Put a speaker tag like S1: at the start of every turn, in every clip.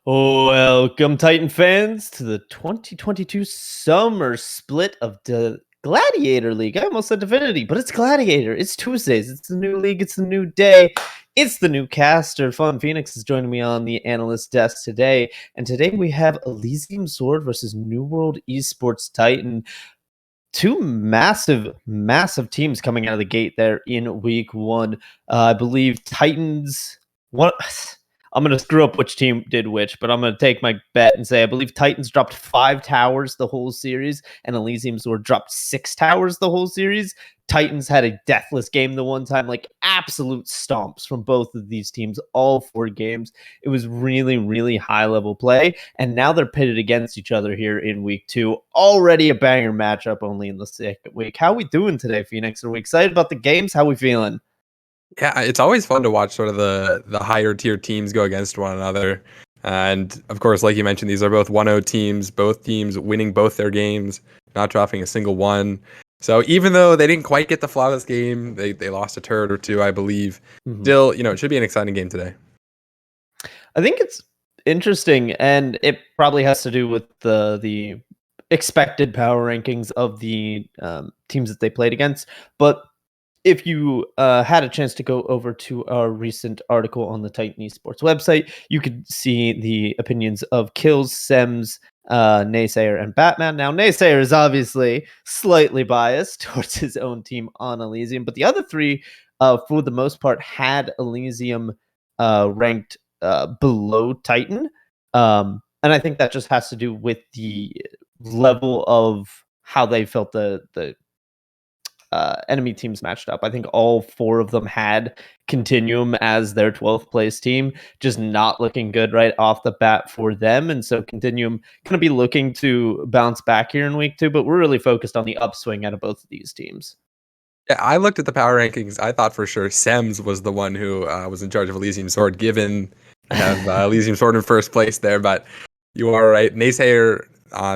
S1: Welcome, Titan fans, to the 2022 summer split of the Gladiator League. I almost said Divinity, but it's Gladiator. It's Tuesdays. It's the new league. It's the new day. It's the new caster. Fun Phoenix is joining me on the analyst desk today. And today we have Elysium Sword versus New World Esports Titan. Two massive teams coming out of the gate there in week one. I believe Titans. What? I'm going to screw up which team did which, but I'm going to take my bet and say I believe Titans dropped 5 towers the whole series, and Elysium Sword dropped 6 towers the whole series. Titans had a deathless game the one time, like absolute stomps from both of these teams, all 4 games. It was really high-level play, and now they're pitted against each other here in week 2. Already a banger matchup only in the second week. How we doing today, Phoenix? Are we excited about the games? How we feeling?
S2: Yeah, it's always fun to watch sort of the higher tier teams go against one another. And of course, like you mentioned, these are both 1-0 teams, both teams winning both their games, not dropping a single one. So even though they didn't quite get the flawless game, they lost a turret or two, I believe. Still, it should be an exciting game today.
S1: I think it's interesting, and it probably has to do with the expected power rankings of the teams that they played against. But if you had a chance to go over to our recent article on the Titan Esports website, you could see the opinions of Kills, Sems, Naysayer, and Batman. Now, Naysayer is obviously slightly biased towards his own team on Elysium, but the other three, for the most part, had Elysium ranked below Titan. And I think that just has to do with the level of how they felt the enemy teams matched up. I think all 4 of them had Continuum as their 12th place team, just not looking good right off the bat for them. And so Continuum going to be looking to bounce back here in week 2, but we're really focused on the upswing out of both of these teams.
S2: Yeah, I looked at the power rankings. I thought for sure Sems was the one who was in charge of Elysium Sword, given I have Elysium Sword in first place there. But you are right. Naysayer,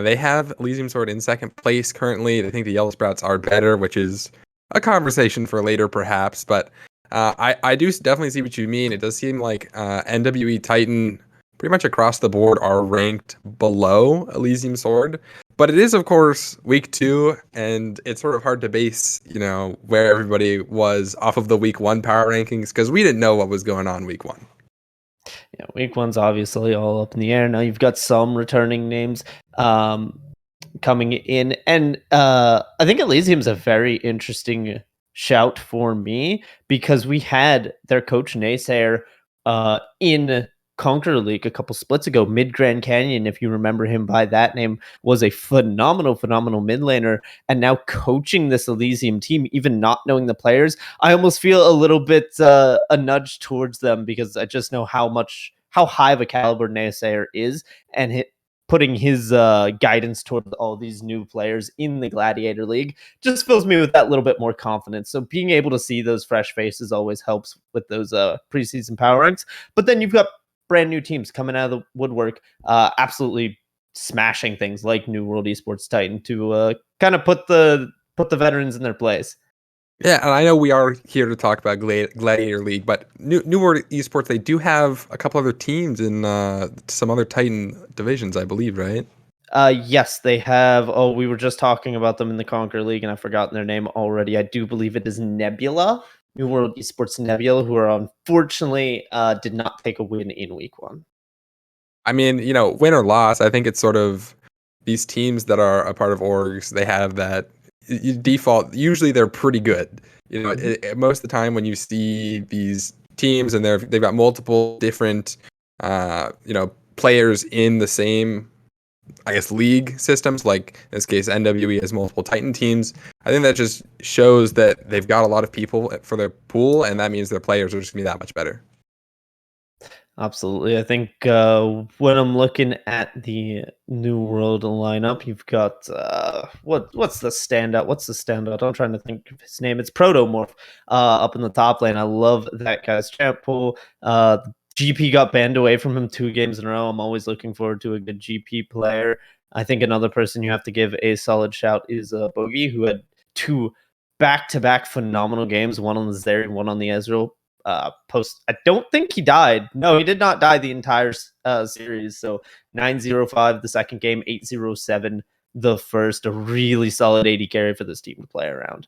S2: they have Elysium Sword in second place currently. They think the Yellow Sprouts are better, which is a conversation for later perhaps. But I do definitely see what you mean. It does seem like NWE Titan pretty much across the board are ranked below Elysium Sword. But it is, of course, week 2, and it's sort of hard to base, where everybody was off of the week 1 power rankings because we didn't know what was going on week 1.
S1: Yeah, week 1's obviously all up in the air. Now you've got some returning names coming in, and I think Elysium's a very interesting shout for me because we had their coach Naysayer in Conqueror League a couple splits ago. Mid Grand Canyon, if you remember him by that name, was a phenomenal mid laner, and now coaching this Elysium team, even not knowing the players, I almost feel a little bit a nudge towards them because I just know how high of a caliber Naysayer is, and putting his guidance toward all these new players in the Gladiator League just fills me with that little bit more confidence. So being able to see those fresh faces always helps with those preseason power ranks. But then you've got brand new teams coming out of the woodwork, absolutely smashing things like New World Esports Titan to kind of put the veterans in their place.
S2: Yeah, and I know we are here to talk about Gladiator League, but New World Esports, they do have a couple other teams in some other Titan divisions, I believe, right?
S1: Yes, they have. Oh, we were just talking about them in the Conquer League, and I've forgotten their name already. I do believe it is Nebula, New World Esports Nebula, who are unfortunately did not take a win in week 1.
S2: I mean, win or loss, I think it's sort of these teams that are a part of orgs, they have that default. Usually they're pretty good. Most of the time when you see these teams and they've got multiple different, players in the same, I guess, league systems, like in this case, NWE has multiple Titan teams. I think that just shows that they've got a lot of people for their pool, and that means their players are just going to be that much better.
S1: Absolutely. I think when I'm looking at the New World lineup, you've got what's the standout? What's the standout? I'm trying to think of his name. It's Protomorph up in the top lane. I love that guy's champ pool. GP got banned away from him 2 games in a row. I'm always looking forward to a good GP player. I think another person you have to give a solid shout is Bogey, who had 2 back-to-back phenomenal games, one on the Zeri, one on the Ezreal. post. I don't think he died. No, he did not die the entire series. So 9-0-5 the second game, 8-0-7 the first. A really solid AD carry for this team to play around.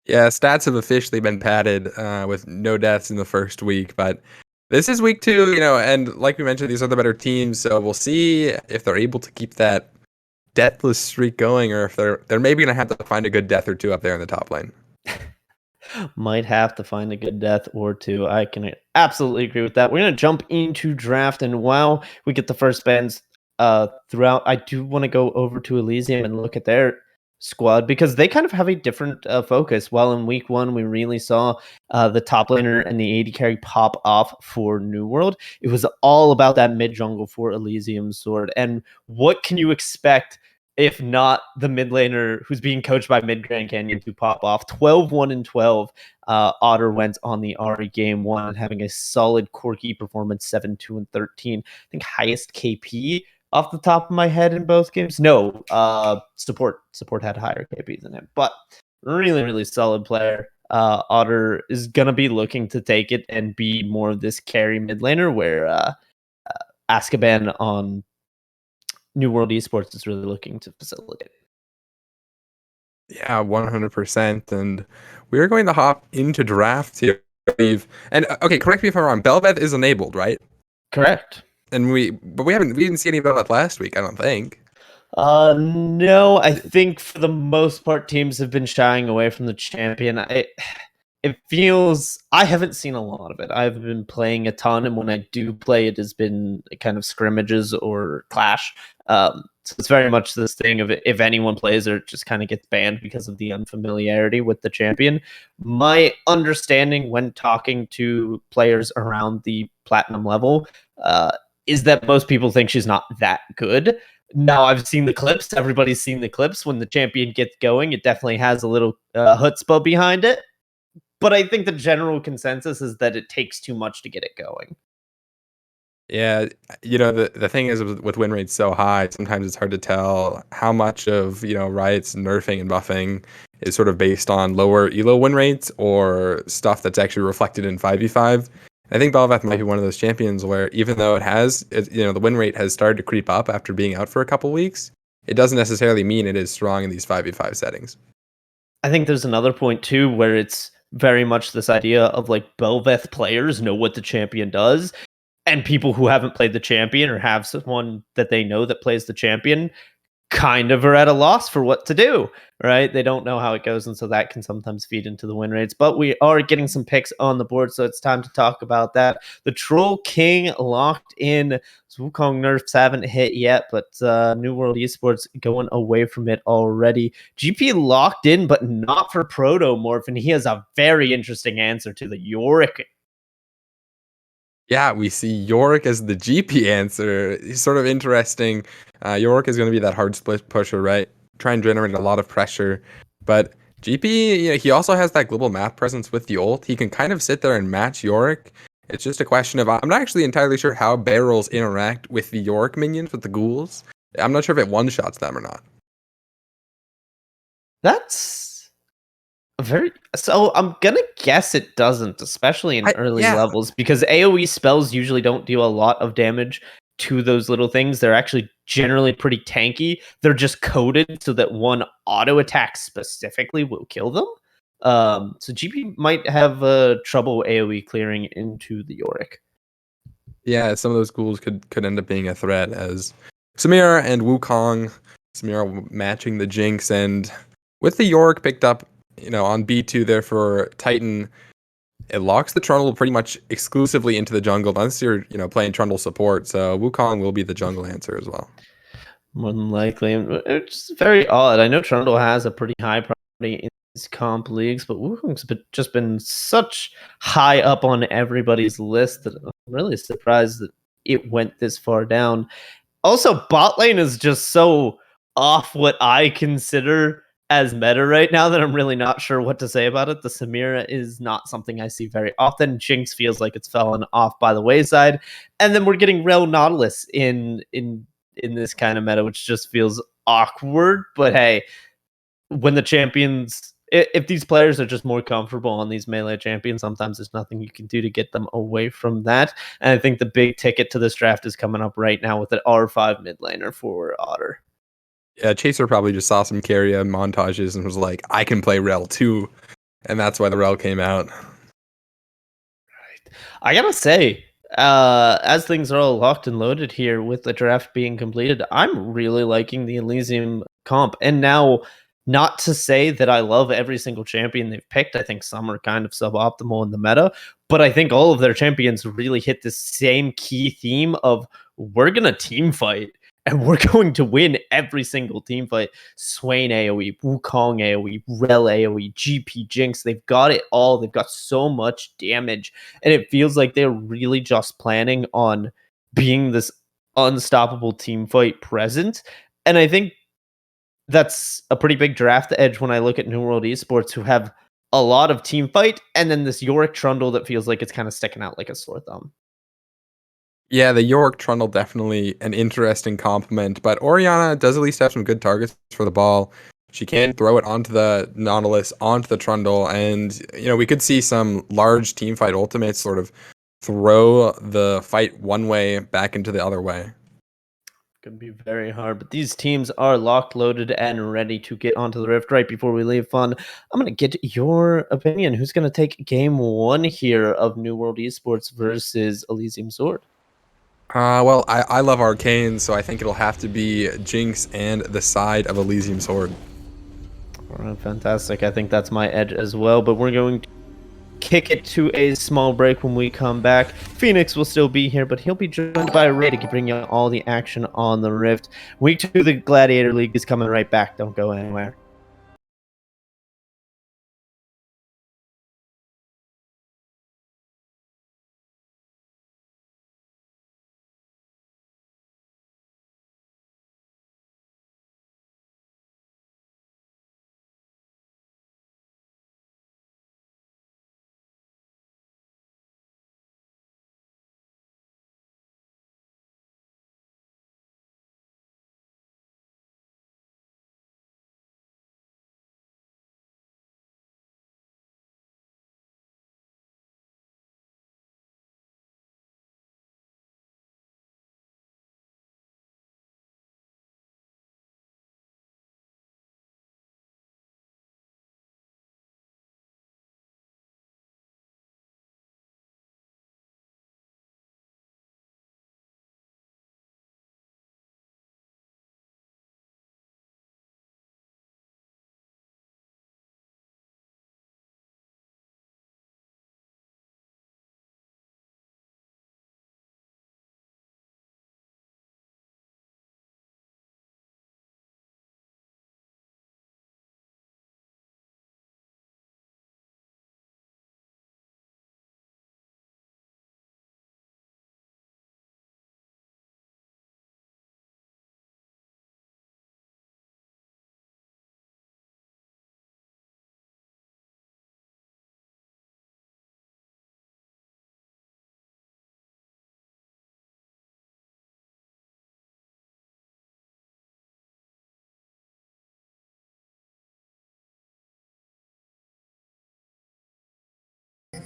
S2: Yeah, stats have officially been padded with no deaths in the first week, but this is week 2, and like we mentioned, these are the better teams, so we'll see if they're able to keep that deathless streak going, or if they're maybe gonna have to find a good death or two up there in the top lane.
S1: Might have to find a good death or two. I can absolutely agree with that. We're gonna jump into draft, and while we get the first bans throughout, I do want to go over to Elysium and look at their squad because they kind of have a different focus. While in week 1 we really saw the top laner and the AD carry pop off for New World, it was all about that mid jungle for Elysium Sword. And what can you expect if not the mid laner who's being coached by Mid Grand Canyon to pop off? 12-1-12. Otter went on the Ari game 1, having a solid Corki performance, 7-2-13. I think highest KP off the top of my head in both games. No, support had higher KP than him, but really, really solid player. Otter is gonna be looking to take it and be more of this carry mid laner, where Azkaban on New World Esports is really looking to facilitate.
S2: Yeah, 100%. And we're going to hop into drafts here, I believe. And okay, correct me if I'm wrong. Belveth is enabled, right?
S1: Correct.
S2: And we didn't see any Belveth last week, I don't think.
S1: No, I think for the most part, teams have been shying away from the champion. It feels, I haven't seen a lot of it. I've been playing a ton, and when I do play, it has been kind of scrimmages or clash. So it's very much this thing of if anyone plays or it just kind of gets banned because of the unfamiliarity with the champion. My understanding when talking to players around the platinum level is that most people think she's not that good. Now, I've seen the clips. Everybody's seen the clips. When the champion gets going, it definitely has a little chutzpah behind it. But I think the general consensus is that it takes too much to get it going.
S2: Yeah, the thing is with win rates so high, sometimes it's hard to tell how much of, Riot's nerfing and buffing is sort of based on lower elo win rates or stuff that's actually reflected in 5v5. I think Belveth might be one of those champions where even though the win rate has started to creep up after being out for a couple weeks, it doesn't necessarily mean it is strong in these 5v5 settings.
S1: I think there's another point too where it's very much this idea of like Belveth players know what the champion does, and people who haven't played the champion or have someone that they know that plays the champion kind of are at a loss for what to do, right? They don't know how it goes, and so that can sometimes feed into the win rates. But we are getting some picks on the board, so it's time to talk about that. The Troll King locked in. Wukong nerfs haven't hit yet, but New World Esports going away from it already. GP locked in, but not for Protomorph, and he has a very interesting answer to the Yorick.
S2: Yeah, we see Yorick as the GP answer. He's sort of interesting. Yorick is going to be that hard split pusher, right? Try and generate a lot of pressure. But GP, he also has that global map presence with the ult. He can kind of sit there and match Yorick. It's just a question of, I'm not actually entirely sure how barrels interact with the Yorick minions, with the ghouls. I'm not sure if it one-shots them or not.
S1: That's so I'm gonna guess it doesn't, especially in early levels, because AoE spells usually don't do a lot of damage to those little things. They're actually generally pretty tanky. They're just coded so that one auto attack specifically will kill them. So GP might have trouble AoE clearing into the Yorick.
S2: Yeah, some of those ghouls could end up being a threat, as Samira and Wukong, Samira matching the Jinx, and with the Yorick picked up on B2 there for Titan, it locks the Trundle pretty much exclusively into the jungle, unless you're, playing Trundle support. So Wukong will be the jungle answer as well.
S1: More than likely. It's very odd. I know Trundle has a pretty high priority in these comp leagues, but Wukong's just been such high up on everybody's list that I'm really surprised that it went this far down. Also, bot lane is just so off what I consider as meta right now that I'm really not sure what to say about it. The Samira is not something I see very often. Jinx feels like it's fallen off by the wayside. And then we're getting Rel Nautilus in this kind of meta, which just feels awkward. But hey, when the champions if these players are just more comfortable on these melee champions, sometimes there's nothing you can do to get them away from that. And I think the big ticket to this draft is coming up right now with an R5 mid laner for Otter.
S2: Yeah, Chaser probably just saw some Carrier montages and was like, I can play Rel too. And that's why the Rel came out.
S1: I gotta say, as things are all locked and loaded here with the draft being completed, I'm really liking the Elysium comp. And now, not to say that I love every single champion they've picked. I think some are kind of suboptimal in the meta, but I think all of their champions really hit the same key theme of we're gonna team fight. And we're going to win every single team fight. Swain AoE, Wukong AoE, Rel AoE, GP Jinx. They've got it all. They've got so much damage. And it feels like they're really just planning on being this unstoppable team fight present. And I think that's a pretty big draft edge when I look at New World Esports, who have a lot of team fight, and then this Yorick Trundle that feels like it's kind of sticking out like a sore thumb.
S2: Yeah, the Yorick Trundle definitely an interesting compliment, but Orianna does at least have some good targets for the ball. She can throw it onto the Nautilus, onto the Trundle, and we could see some large team fight ultimates sort of throw the fight one way back into the other way.
S1: Could be very hard, but these teams are locked, loaded, and ready to get onto the Rift. Right before we leave fun, I'm going to get your opinion. Who's going to take game one here of New World Esports versus Elysium Sword?
S2: Well, I love Arcane, so I think it'll have to be Jinx and the side of Elysium Sword.
S1: All right, fantastic. I think that's my edge as well, but we're going to kick it to a small break. When we come back, Phoenix will still be here, but he'll be joined by Ray to bring you all the action on the Rift. Week 2 of the Gladiator League is coming right back. Don't go anywhere.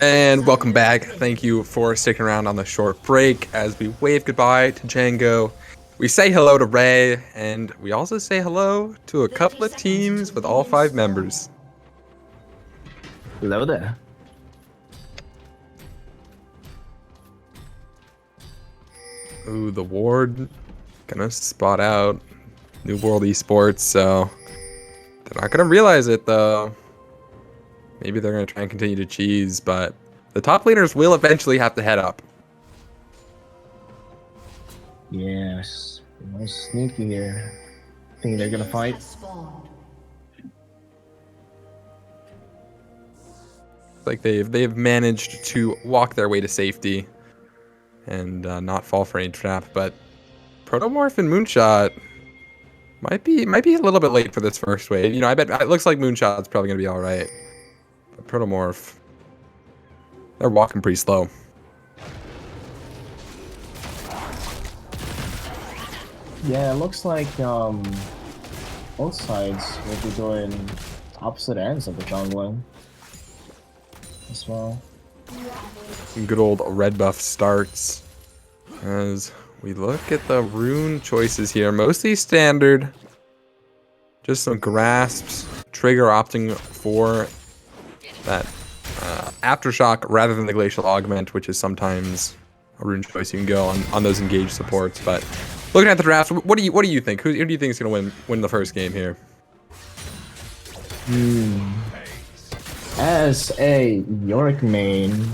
S2: And welcome back. Thank you for sticking around on the short break as we wave goodbye to Django. We say hello to Ray, and we also say hello to a couple of teams with all 5 members.
S3: Hello there.
S2: Ooh, the Ward gonna spot out New World Esports, so they're not gonna realize it though. Maybe they're going to try and continue to cheese, but the top laners will eventually have to head up.
S3: Yes, no sneaky here. Think they're gonna fight?
S2: Like they've managed to walk their way to safety and not fall for any trap, but Protomorph and Moonshot might be a little bit late for this first wave. I bet it looks like Moonshot's probably going to be all right. But Protomorph, they're walking pretty slow.
S3: Yeah, it looks like both sides will be doing opposite ends of the jungling as well.
S2: Some good old red buff starts as we look at the rune choices here. Mostly standard. Just some grasps. Trigger opting for that aftershock rather than the glacial augment, which is sometimes a rune choice you can go on those engaged supports. But looking at the draft, what do you think? Who do you think is going to win the first game here?
S3: As a Yorick main,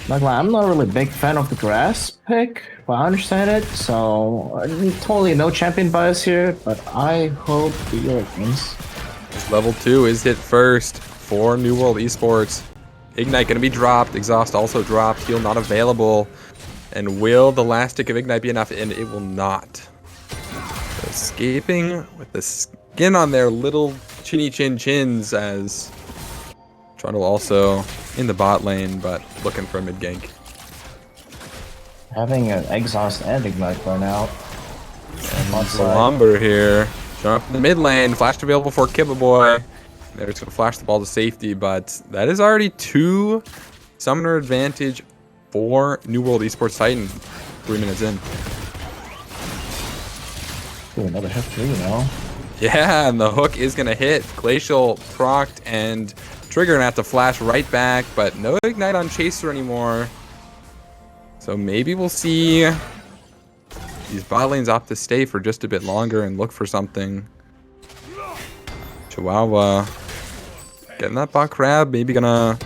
S3: I'm not really a big fan of the grass pick, but I understand it. So totally no champion bias here, but I hope the Yorick wins.
S2: Level 2 is hit first for New World Esports. Ignite going to be dropped. Exhaust also dropped. Heal not available. And will the last tick of Ignite be enough? And it will not. So escaping with the skin on their little chinny chin chins as Trundle also in the bot lane, but looking for a mid gank.
S3: Having an exhaust and ignite burn out.
S2: Lumber here. Jump in the mid lane. Flash available for Kibba Boy. They're just going to flash the ball to safety, but that is already 2 summoner advantage for New World Esports Titan. 3 minutes in.
S3: Ooh, another hit 3 now.
S2: Yeah, and the hook is going to hit. Glacial procced and Trigger gonna have to flash right back, but no ignite on Chaser anymore. So maybe we'll see these bot lanes opt to stay for just a bit longer and look for something. Chihuahua getting that bot crab, maybe gonna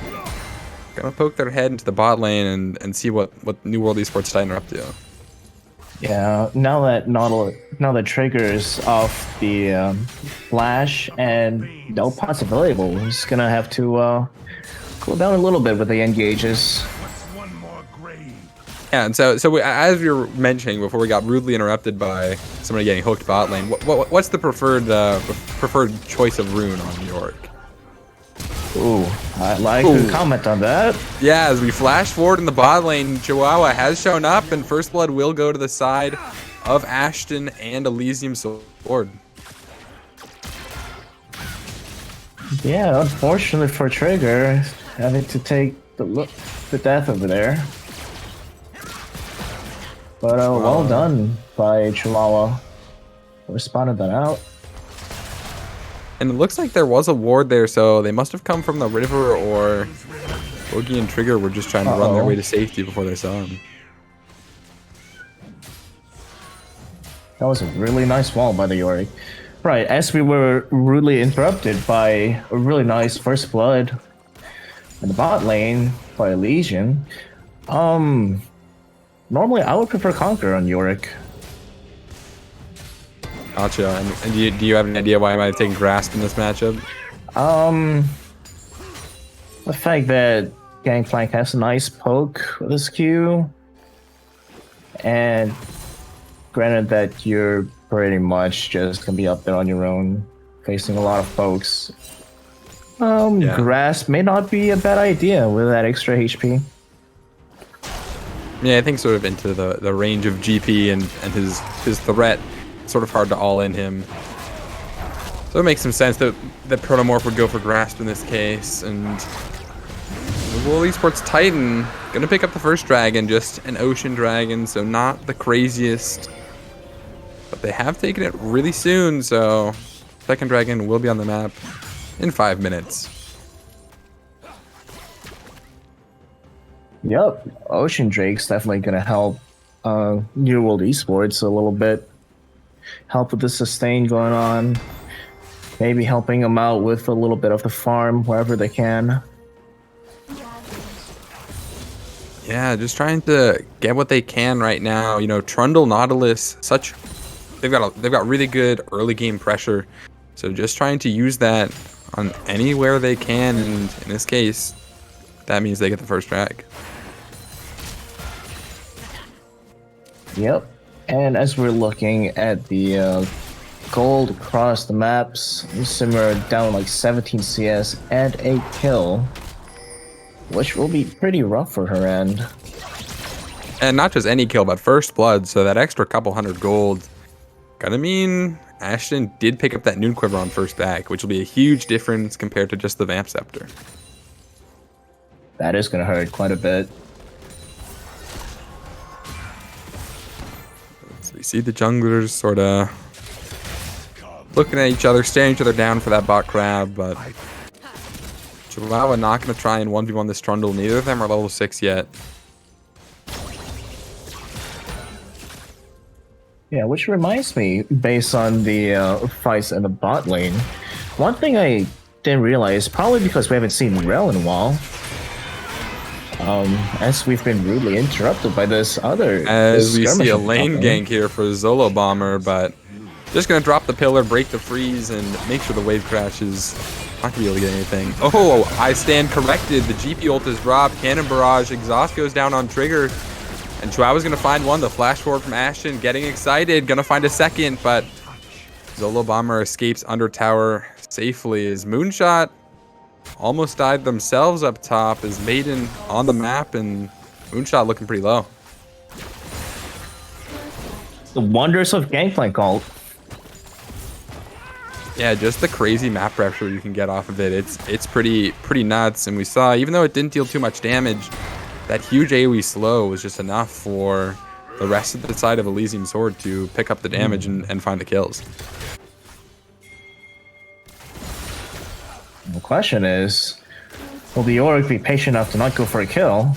S2: poke their head into the bot lane and see what New World Esports Titan are up to.
S3: Yeah, now that Trigger's off the flash and no possibility, he's gonna have to cool down a little bit with the engages.
S2: Yeah, and so as we were mentioning before, we got rudely interrupted by somebody getting hooked bot lane. What's the preferred choice of rune on York?
S3: Ooh, I'd like to comment on that.
S2: Yeah, as we flash forward in the bot lane, Chihuahua has shown up, and First Blood will go to the side of Ashton and Elysium Sword.
S3: Yeah, unfortunately for Trigger, having to take the death over there. But well done by Chihuahua. Responded that out.
S2: And it looks like there was a ward there, so they must have come from the river, or Boogie and Trigger were just trying to run their way to safety before they saw him.
S3: That was a really nice wall by the Yorick. Right, as we were rudely interrupted by a really nice First Blood in the bot lane by Elysium. Normally I would prefer Conquer on Yorick.
S2: Gotcha. And do you have an idea why I might have taken Grasp in this matchup?
S3: The fact that Gangplank has a nice poke with his Q, and granted that you're pretty much just gonna be up there on your own, facing a lot of pokes. Grasp may not be a bad idea with that extra HP.
S2: Yeah, I think sort of into the range of GP and his threat. Sort of hard to all in him. So it makes some sense that Protomorph would go for Grasp in this case. And the World Esports Titan gonna pick up the first dragon, just an ocean dragon, so not the craziest. But they have taken it really soon, so second dragon will be on the map in 5 minutes.
S3: Yep, Ocean Drake's definitely gonna help New World Esports a little bit. Help with the sustain going on. Maybe helping them out with a little bit of the farm wherever they can.
S2: Yeah, just trying to get what they can right now. You know, Trundle, Nautilus, they've got really good early game pressure. So just trying to use that on anywhere they can, and in this case, that means they get the first drag.
S3: Yep. And as we're looking at the gold across the maps, Simmer down like 17 CS and a kill, which will be pretty rough for her end.
S2: And not just any kill, but First Blood, so that extra couple hundred gold gonna mean Ashton did pick up that Noon Quiver on first back, which will be a huge difference compared to just the Vamp Scepter.
S3: That is going to hurt quite a bit.
S2: So we see the junglers sort of looking at each other, staring each other down for that bot crab, but Chihuahua not going to try and 1v1 this Trundle. Neither of them are level 6 yet.
S3: Yeah, which reminds me, based on the fights in the bot lane, one thing I didn't realize, probably because we haven't seen Rel in a while, as we've been rudely interrupted by this other...
S2: As we see a lane gank here for Zolo Bomber, but just going to drop the pillar, break the freeze, and make sure the wave crashes. Not going to be able to get anything. Oh, I stand corrected. The GP ult is dropped. Cannon Barrage. Exhaust goes down on Trigger. And Chihuahua's going to find one. The flash forward from Ashton. Getting excited. Going to find a second, but Zolo Bomber escapes under tower safely. As Moonshot almost died themselves up top. As Maiden on the map, and Moonshot looking pretty low.
S3: The wonders of Gangplank ult.
S2: Yeah, just the crazy map pressure you can get off of it. It's pretty nuts. And we saw, even though it didn't deal too much damage, that huge AoE slow was just enough for the rest of the side of Elysium Sword to pick up the damage and find the kills.
S3: The question is, will the Yorick be patient enough to not go for a kill?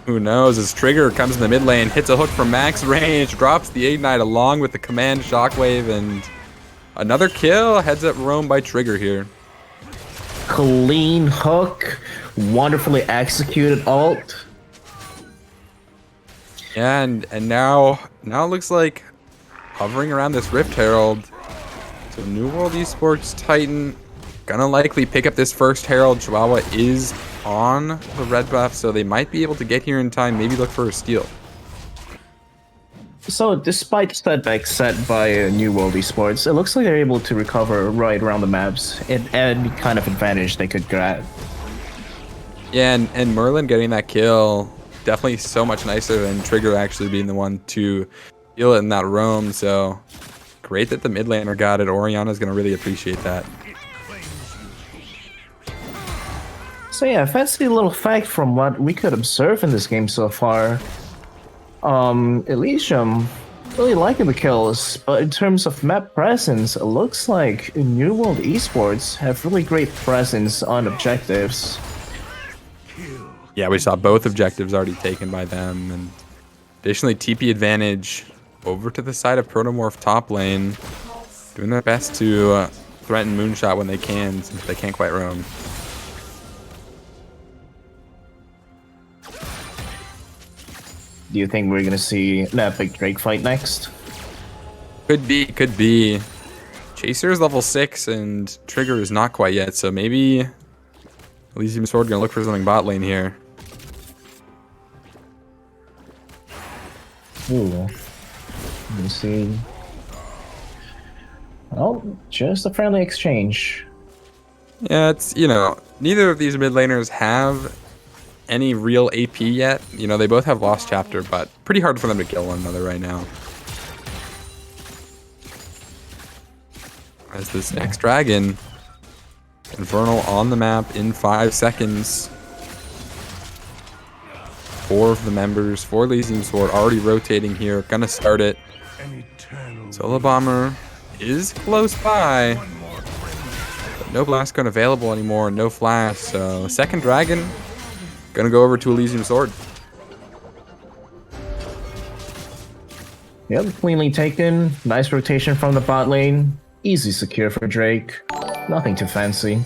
S2: Who knows? As Trigger comes in the mid lane, hits a hook from max range, drops the Ignite along with the command Shockwave, and another kill. Heads up roam by Trigger here.
S3: Clean hook, wonderfully executed ult.
S2: Yeah, and now it looks like hovering around this Rift Herald. So New World Esports Titan gonna likely pick up this first Herald. Chihuahua is on the red buff, so they might be able to get here in time, maybe look for a steal.
S3: So despite setbacks set by New World Esports, it looks like they're able to recover right around the maps at any kind of advantage they could grab.
S2: Yeah, and Merlin getting that kill, definitely so much nicer than Trigger actually being the one to steal it in that roam, so great that the mid laner got it. Oriana's going to really appreciate that.
S3: So yeah, fancy little fact from what we could observe in this game so far. Elysium really liking the kills, but in terms of map presence, it looks like New World Esports have really great presence on objectives.
S2: Yeah, we saw both objectives already taken by them, and additionally TP advantage over to the side of Protomorph top lane, doing their best to threaten Moonshot when they can, since they can't quite roam.
S3: Do you think we're gonna see an epic Drake fight next?
S2: Could be. Chaser is level 6 and Trigger is not quite yet, so maybe Elysium Sword gonna look for something bot lane here.
S3: Ooh. Let me see. Oh, just a friendly exchange.
S2: Yeah, it's, neither of these mid laners have any real AP yet. They both have Lost Chapter, but pretty hard for them to kill one another right now. As this next dragon, Infernal on the map in 5 seconds. 4 of the members for Elysium Sword already rotating here, gonna start it. Zolo Bomber is close by, but no blast gun available anymore, no flash, so second dragon gonna go over to Elysium Sword.
S3: Yep, cleanly taken. Nice rotation from the bot lane. Easy secure for Drake. Nothing too fancy.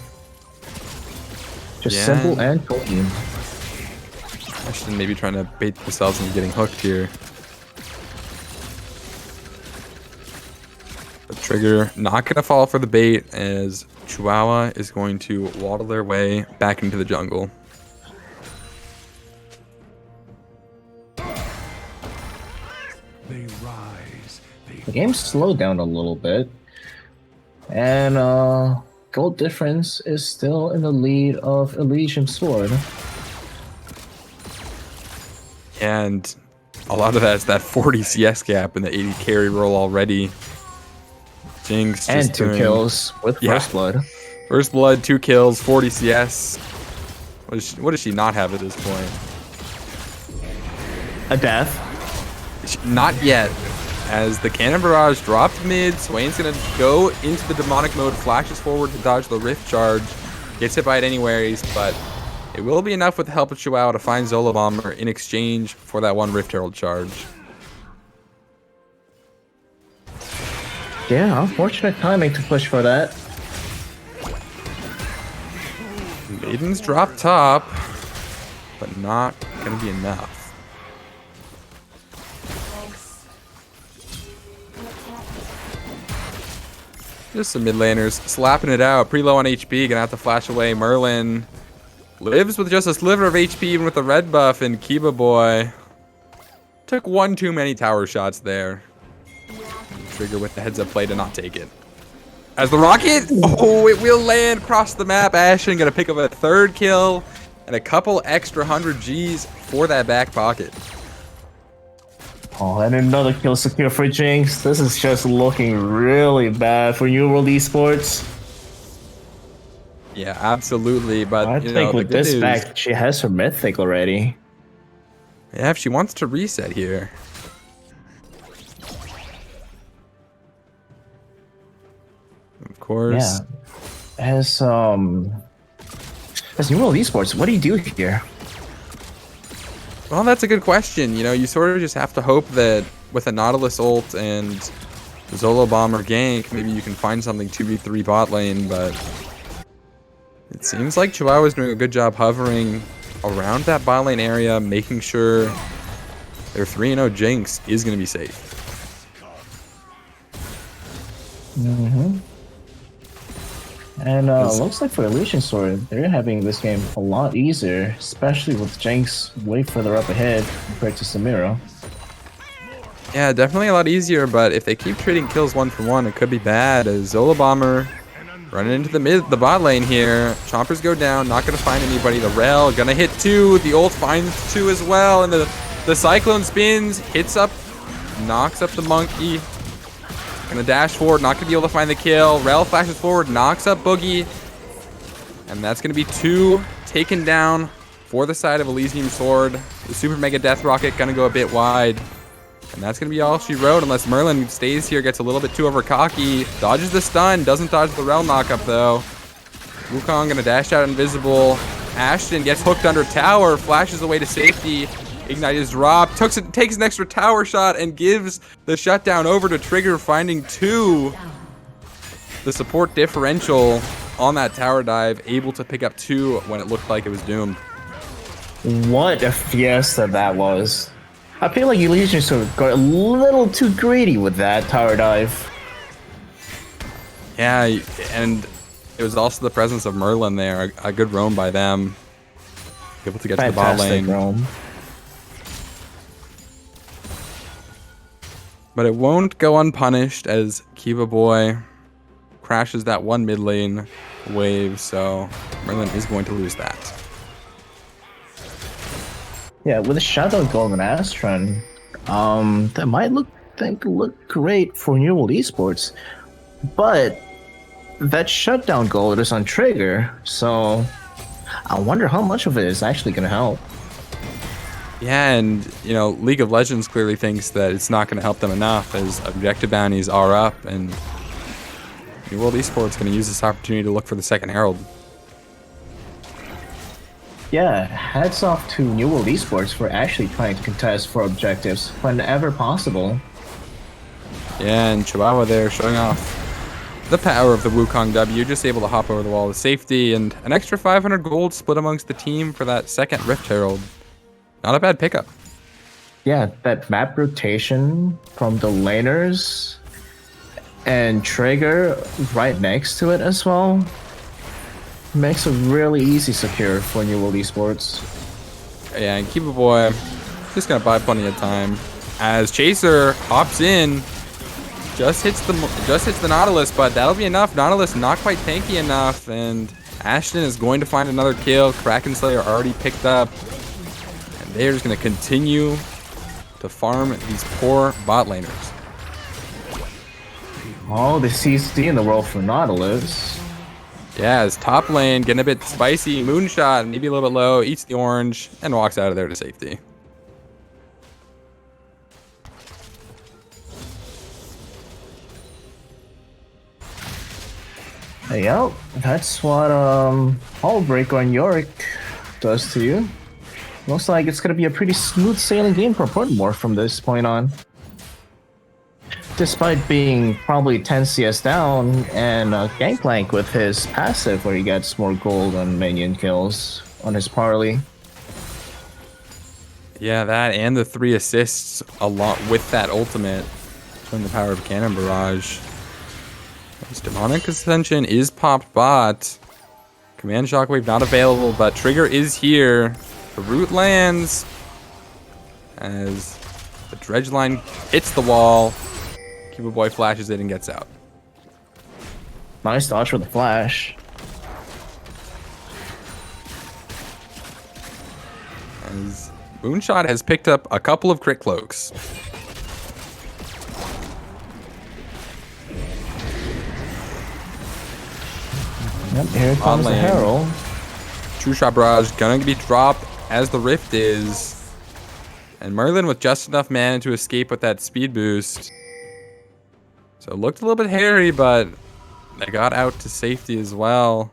S3: Just simple and clean.
S2: Ashton maybe trying to bait themselves into getting hooked here. But Trigger not gonna fall for the bait, as Chihuahua is going to waddle their way back into the jungle.
S3: The game slowed down a little bit, and gold difference is still in the lead of Elysium Sword.
S2: And a lot of that is that 40 CS gap and the 80 carry roll already. Jinx
S3: And
S2: just
S3: 2
S2: doing
S3: kills with First Blood.
S2: First Blood, 2 kills, 40 CS. What does she not have at this point?
S3: A death.
S2: Not yet. As the Cannon Barrage dropped mid, Swain's going to go into the demonic mode, flashes forward to dodge the Rift Charge. Gets hit by it anyways, but it will be enough with the help of Chihuahua to find Zola Bomber in exchange for that 1 Rift Herald charge.
S3: Yeah, unfortunate timing to push for that.
S2: Maiden's drop top, but not going to be enough. Just some mid laners slapping it out. Pretty low on HP, gonna have to flash away. Merlin lives with just a sliver of HP even with the red buff, and Kiba Boy took 1 too many tower shots there. Trigger with the heads up play to not take it. As the rocket, oh, it will land across the map. Ashen gonna pick up a 3rd kill and a couple extra 100 Gs for that back pocket.
S3: Oh, and another kill secure for Jinx. This is just looking really bad for New World Esports.
S2: Yeah, absolutely. But
S3: I think with this back, she has her mythic already.
S2: Yeah, if she wants to reset here. Of course.
S3: Yeah. As New World Esports, what do you do here?
S2: Well, that's a good question. You know, you sort of just have to hope that with a Nautilus ult and Zolo Bomber gank, maybe you can find something 2v3 bot lane, but it seems like Chihuahua's doing a good job hovering around that bot lane area, making sure their 3-0 Jinx is going to be safe.
S3: Mm-hmm. And looks like for Elysium Sword, they're having this game a lot easier, especially with Jinx way further up ahead compared to Samira.
S2: Yeah, definitely a lot easier, but if they keep trading kills 1-for-1, it could be bad, as Zola Bomber running into the bot lane here. Chompers go down, not going to find anybody. The Rel going to hit 2, the ult finds 2 as well, and the Cyclone spins, hits up, knocks up the Monkey. Gonna dash forward, not gonna be able to find the kill. Rel flashes forward, knocks up Boogie. And that's gonna be 2 taken down for the side of Elysium Sword. The Super Mega Death Rocket gonna go a bit wide. And that's gonna be all she wrote unless Merlin stays here, gets a little bit too over cocky. Dodges the stun, doesn't dodge the Rel knockup though. Wukong gonna dash out invisible. Ashton gets hooked under tower, flashes away to safety. Ignite is dropped, takes an extra tower shot and gives the shutdown over to Trigger, finding 2. The support differential on that tower dive, able to pick up 2 when it looked like it was doomed.
S3: What a fiesta that was. I feel like Elysium sort of got a little too greedy with that tower dive.
S2: Yeah, and it was also the presence of Merlin there, a good roam by them. Able to get to the bot lane.
S3: Roam.
S2: But it won't go unpunished as Kiba Boy crashes that 1 mid lane wave, so Merlin is going to lose that.
S3: Yeah, with a Shadow Golden Astron, that might look great for New World Esports, but that shutdown gold is on Trigger, so I wonder how much of it is actually going to help.
S2: Yeah, and you know, League of Legends clearly thinks that it's not going to help them enough as objective bounties are up, and New World Esports going to use this opportunity to look for the 2nd Herald.
S3: Yeah, hats off to New World Esports for actually trying to contest for objectives whenever possible.
S2: Yeah, and Chihuahua there showing off the power of the Wukong W, just able to hop over the wall of safety, and an extra 500 gold split amongst the team for that 2nd Rift Herald. Not a bad pickup.
S3: Yeah, that map rotation from the laners and Trigger right next to it as well makes it really easy secure for New World Esports.
S2: Yeah, and Kiba Boy just gonna buy plenty of time as Chaser hops in, just hits the Nautilus, but that'll be enough. Nautilus not quite tanky enough, and Ashton is going to find another kill. Kraken Slayer already picked up. They're just going to continue to farm these poor bot laners.
S3: Oh, the CC in the world for Nautilus.
S2: Yeah, his top lane getting a bit spicy. Moonshot, maybe a little bit low, eats the orange, and walks out of there to safety.
S3: Yep, that's what Hullbreaker and Yorick does to you. Looks like it's gonna be a pretty smooth sailing game for Portmore from this point on. Despite being probably 10 CS down and Gangplank with his passive where he gets more gold on minion kills on his parley.
S2: Yeah, that and the 3 assists along with that ultimate from the power of Cannon Barrage. His Demonic Ascension is popped bot. Command Shockwave not available, but Trigger is here. The root lands as the dredge line hits the wall. Keeper Boy flashes it and gets out.
S3: Nice dodge with the flash.
S2: As Moonshot has picked up a couple of crit cloaks.
S3: Yep, here comes the Herald.
S2: True Shot Barrage gonna be dropped as the Rift is. And Merlin with just enough mana to escape with that speed boost. So it looked a little bit hairy, but they got out to safety as well.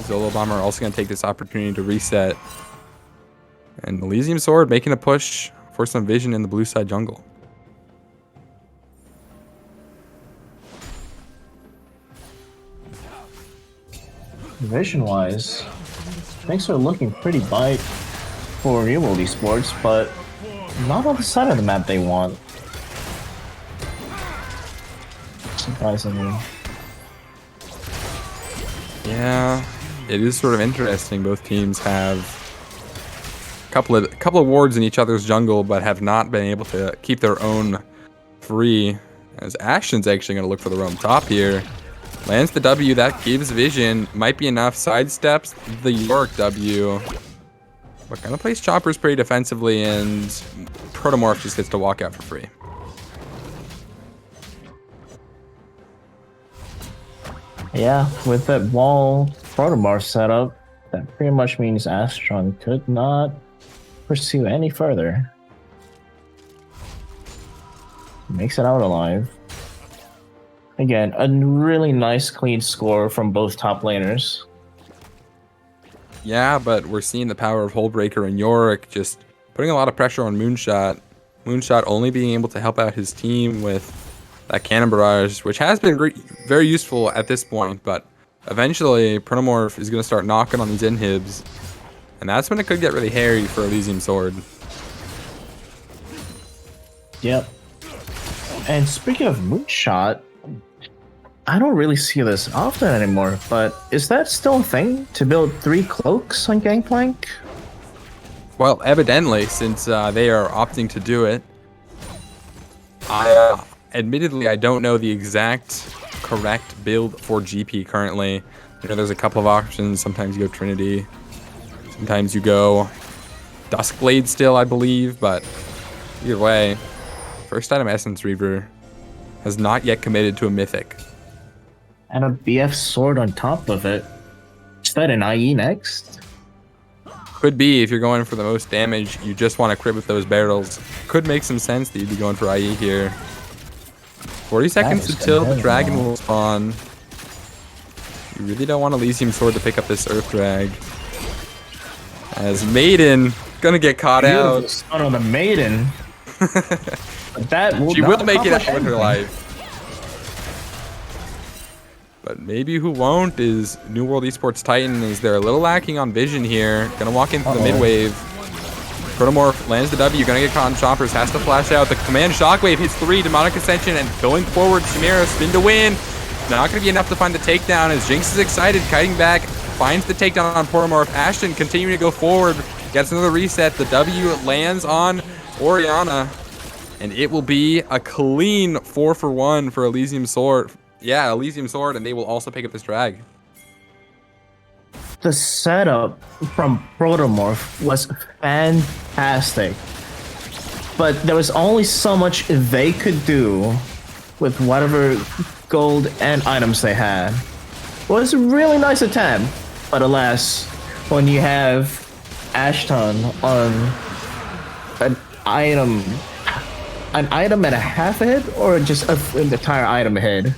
S2: Zolo Bomber also gonna take this opportunity to reset. And Elysium Sword making a push for some vision in the blue side jungle.
S3: Vision-wise, things are looking pretty bright for New World Esports, but not on the side of the map they want. Surprisingly.
S2: Yeah, it is sort of interesting. Both teams have a couple of wards in each other's jungle, but have not been able to keep their own free. As Ashton's actually going to look for the roam top here. Lands the W, that gives vision. Might be enough. Sidesteps the York W. But gonna place Choppers pretty defensively, and Protomorph just gets to walk out for free.
S3: Yeah, with that wall Protomorph setup, that pretty much means Astron could not pursue any further. Makes it out alive. Again, a really nice clean score from both top laners.
S2: Yeah, but we're seeing the power of Hullbreaker and Yorick just putting a lot of pressure on Moonshot. Moonshot only being able to help out his team with that Cannon Barrage, which has been very useful at this point, but eventually Protomorph is going to start knocking on these inhibs, and that's when it could get really hairy for Elysium Sword.
S3: Yep. And speaking of Moonshot, I don't really see this often anymore, but is that still a thing to build 3 cloaks on Gangplank?
S2: Well, evidently, since they are opting to do it. Admittedly, I don't know the exact correct build for GP currently. You know, there's a couple of options. Sometimes you go Trinity. Sometimes you go Duskblade still, I believe. But either way, first item Essence Reaver has not yet committed to a Mythic.
S3: And a BF sword on top of it. Is that an IE next?
S2: Could be if you're going for the most damage. You just want to crit with those barrels. Could make some sense that you'd be going for IE here. 40 seconds until the dragon will spawn. You really don't want Elysium Sword to pick up this Earth Drag. As Maiden gonna get caught out.
S3: Son of the Maiden. That will
S2: she will make it out
S3: accomplish
S2: with her
S3: anything.
S2: life. But maybe who won't is New World Esports Titan, as they're a little lacking on vision here. Gonna walk into the mid wave. Protomorph lands the W, gonna get caught in Choppers, has to flash out. The Command Shockwave hits 3, Demonic Ascension, and going forward, Samira, spin to win. Not gonna be enough to find the takedown, as Jinx is excited, kiting back, finds the takedown on Protomorph. Ashton continuing to go forward, gets another reset. The W lands on Oriana, and it will be a clean 4-for-1 for Elysium Sword. Yeah, Elysium Sword, and they will also pick up this drag.
S3: The setup from Protomorph was fantastic. But there was only so much they could do with whatever gold and items they had. It was a really nice attempt, but alas, when you have Ashton on an item and a half a hit, or just an entire item ahead,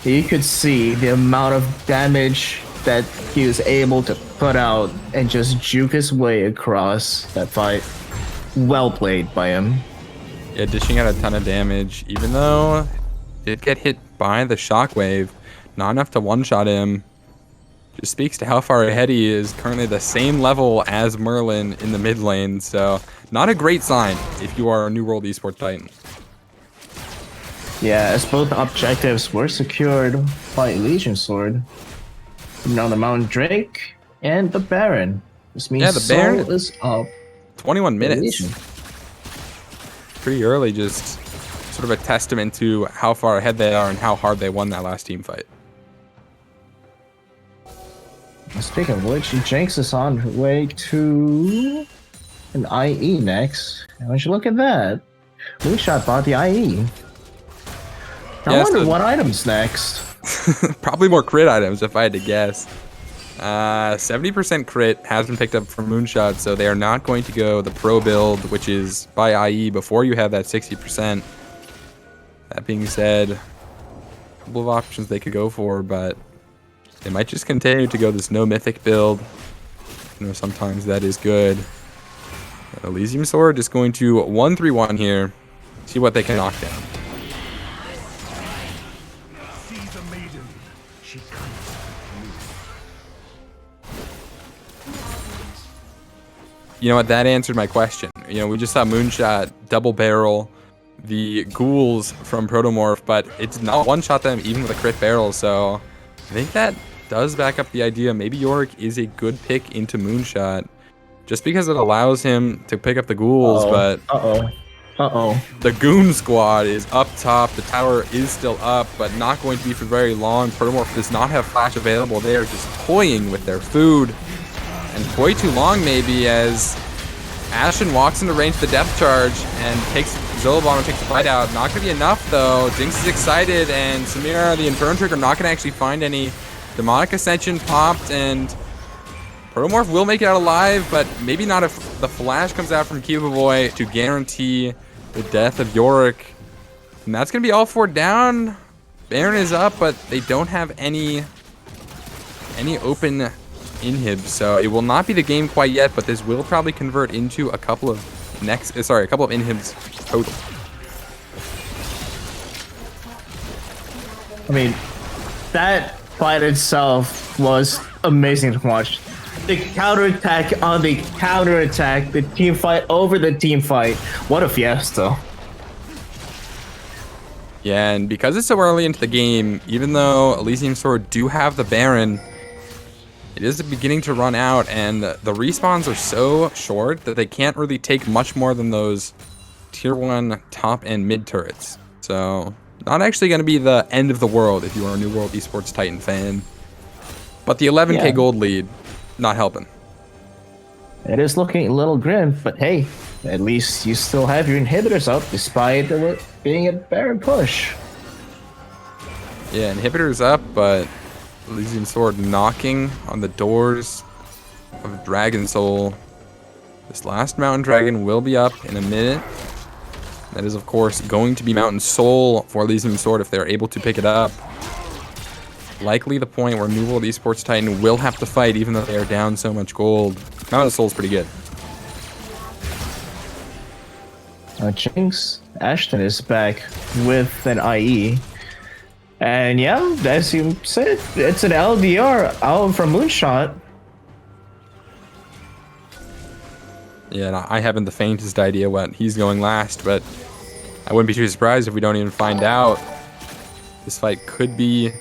S3: you could see the amount of damage that he was able to put out and just juke his way across that fight. Well played by him.
S2: Yeah, dishing out a ton of damage, even though did get hit by the shockwave, not enough to one-shot him. Just speaks to how far ahead he is, currently the same level as Merlin in the mid lane, so not a great sign if you are a New World Esports Titan.
S3: Yeah, as both objectives were secured by Elysium Sword. Now the Mountain Drake and the Baron. This means
S2: the Baron
S3: Soul is up.
S2: 21 minutes.
S3: Elysium.
S2: Pretty early, just sort of a testament to how far ahead they are and how hard they won that last team fight.
S3: Speaking of which, Jinx is on her way to an IE next. And when you look at that, Moonshot bought the IE. I wonder what items next.
S2: Probably more crit items if I had to guess. 70% crit has been picked up from Moonshot, so they are not going to go the pro build, which is by IE before you have that 60%. That being said, a couple of options they could go for, but they might just continue to go this no mythic build. You know, sometimes that is good. Elysium Sword is going to 1-3-1 here. See what they can knock down. You know what? That answered my question. You know, we just saw Moonshot double barrel the ghouls from Protomorph, but it did not one-shot them even with a crit barrel, so I think that does back up the idea. Maybe Yorick is a good pick into Moonshot, just because it allows him to pick up the ghouls, but the Goon Squad is up top. The tower is still up, but not going to be for very long. Protomorph does not have flash available. They are just toying with their food. And way too long, maybe, as Ashen walks into range of the depth charge and takes Zolobon and takes the fight out. Not going to be enough, though. Jinx is excited, and Samira, the Inferno Trigger, not going to actually find any. Demonic Ascension popped, and Protomorph will make it out alive, but maybe not if the flash comes out from Kiva Boy to guarantee the death of Yorick. And that's going to be all four down. Baron is up, but they don't have any open inhibs, so it will not be the game quite yet, but this will probably convert into a couple of inhibs total.
S3: I mean, that fight itself was amazing to watch. The counterattack on the counterattack, the team fight over the team fight. What a fiesta.
S2: Yeah, and because it's so early into the game, even though Elysium Sword do have the Baron, it is beginning to run out, and the respawns are so short that they can't really take much more than those tier 1 top and mid turrets. So, not actually going to be the end of the world if you are a New World Esports Titan fan. But the 11k gold lead, not helping.
S3: It is looking a little grim, but hey, at least you still have your inhibitors up despite it being a Baron push.
S2: Yeah, inhibitors up, but Elysium Sword knocking on the doors of Dragon Soul. This last Mountain Dragon will be up in a minute. That is, of course, going to be Mountain Soul for Elysium Sword if they're able to pick it up. Likely the point where New World Esports Titan will have to fight even though they are down so much gold. Mountain Soul's pretty good.
S3: Jinx Ashton is back with an IE. And yeah, as you said, it's an LDR out from Moonshot.
S2: Yeah, and I haven't the faintest idea what he's going last, but I wouldn't be too surprised if we don't even find out. This fight could be